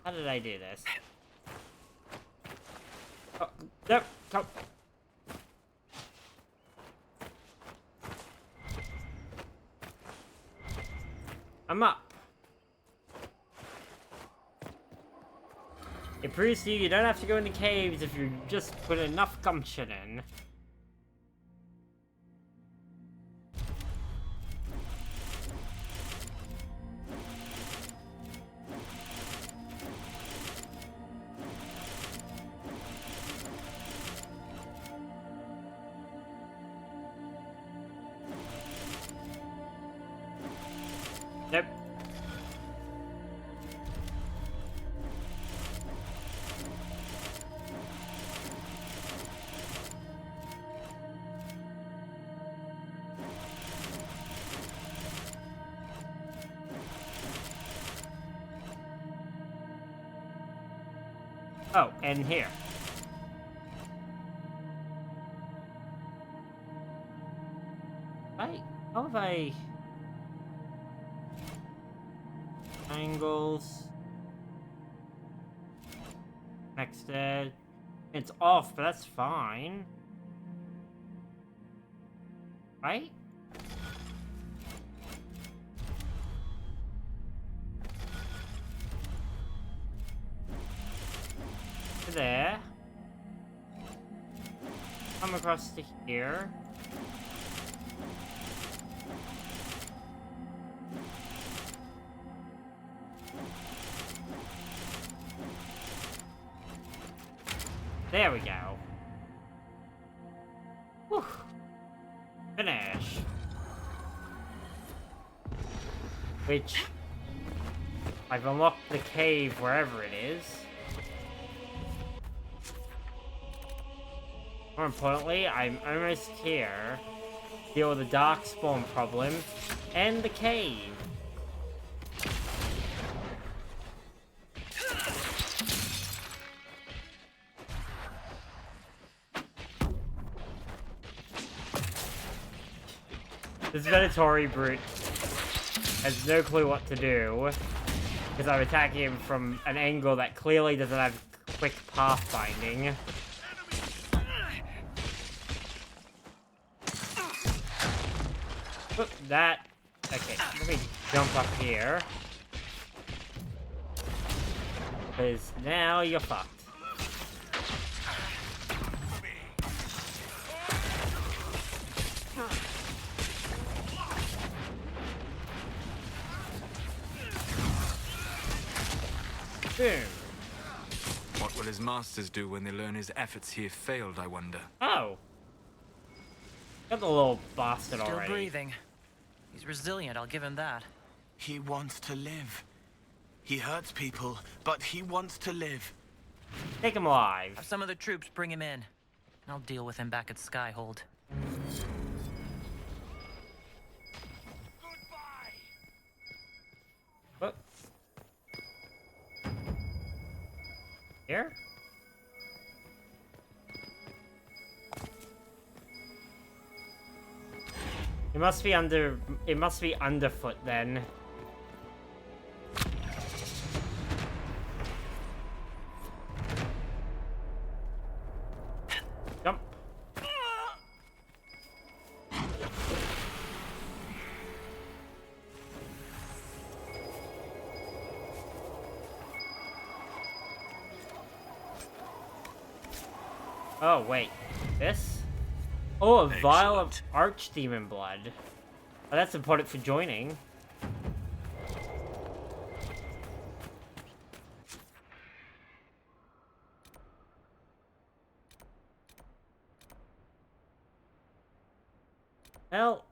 How did I do this? Oh, yep, come. I'm up. It proves to you you don't have to go in the caves if you just put enough gumption in. Nope. Oh, and here. How have I... Angles. Next, it's off, but that's fine. Right? There. Come across to here. There we go. Whew. Finish. Which, I've unlocked the cave wherever it is. More importantly, I'm almost here. Deal with the darkspawn problem and the cave. This Venatori brute has no clue what to do, because I'm attacking him from an angle that clearly doesn't have quick pathfinding. Put that... Okay, let me jump up here. Because now you're fucked. Boom. What will his masters do when they learn his efforts here failed, I wonder? Oh. Got the little bastard Still already. breathing. He's resilient, I'll give him that. He wants to live. He hurts people, but he wants to live. Take him alive. Have some of the troops bring him in. I'll deal with him back at Skyhold. What? Here? It must be underfoot then. Jump. Oh, wait. This? Oh, a vial of archdemon blood. Oh, that's important for joining. Well...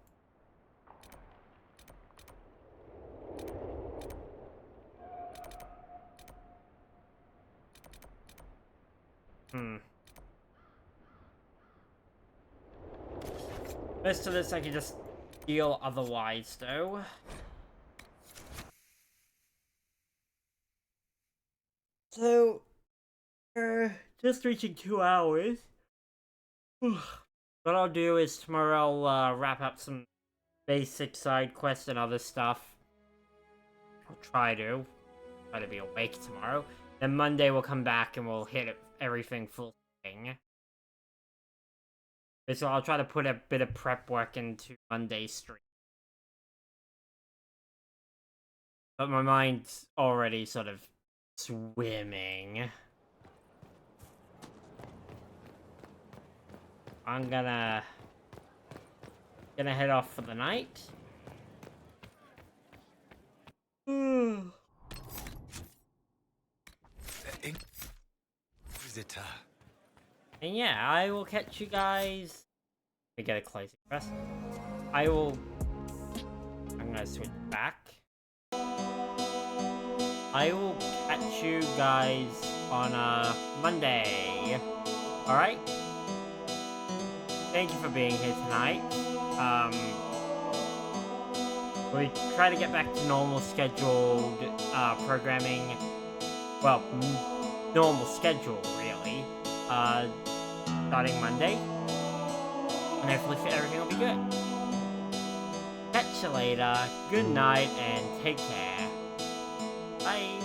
Most of this I can just deal otherwise, though. So, just reaching 2 hours. What I'll do is tomorrow I'll wrap up some basic side quests and other stuff. I'll try to be awake tomorrow. Then Monday we'll come back and we'll hit everything full swing. So I'll try to put a bit of prep work into Monday's stream. But my mind's already sort of swimming. I'm gonna head off for the night. Visitor. And yeah, I will catch you guys. We get a closing press. I'm gonna switch back. I will catch you guys on Monday. Alright? Thank you for being here tonight. We try to get back to normal scheduled programming. Well, normal schedule, really. Starting Monday. And hopefully everything will be good. Catch you later. Good night and take care. Bye.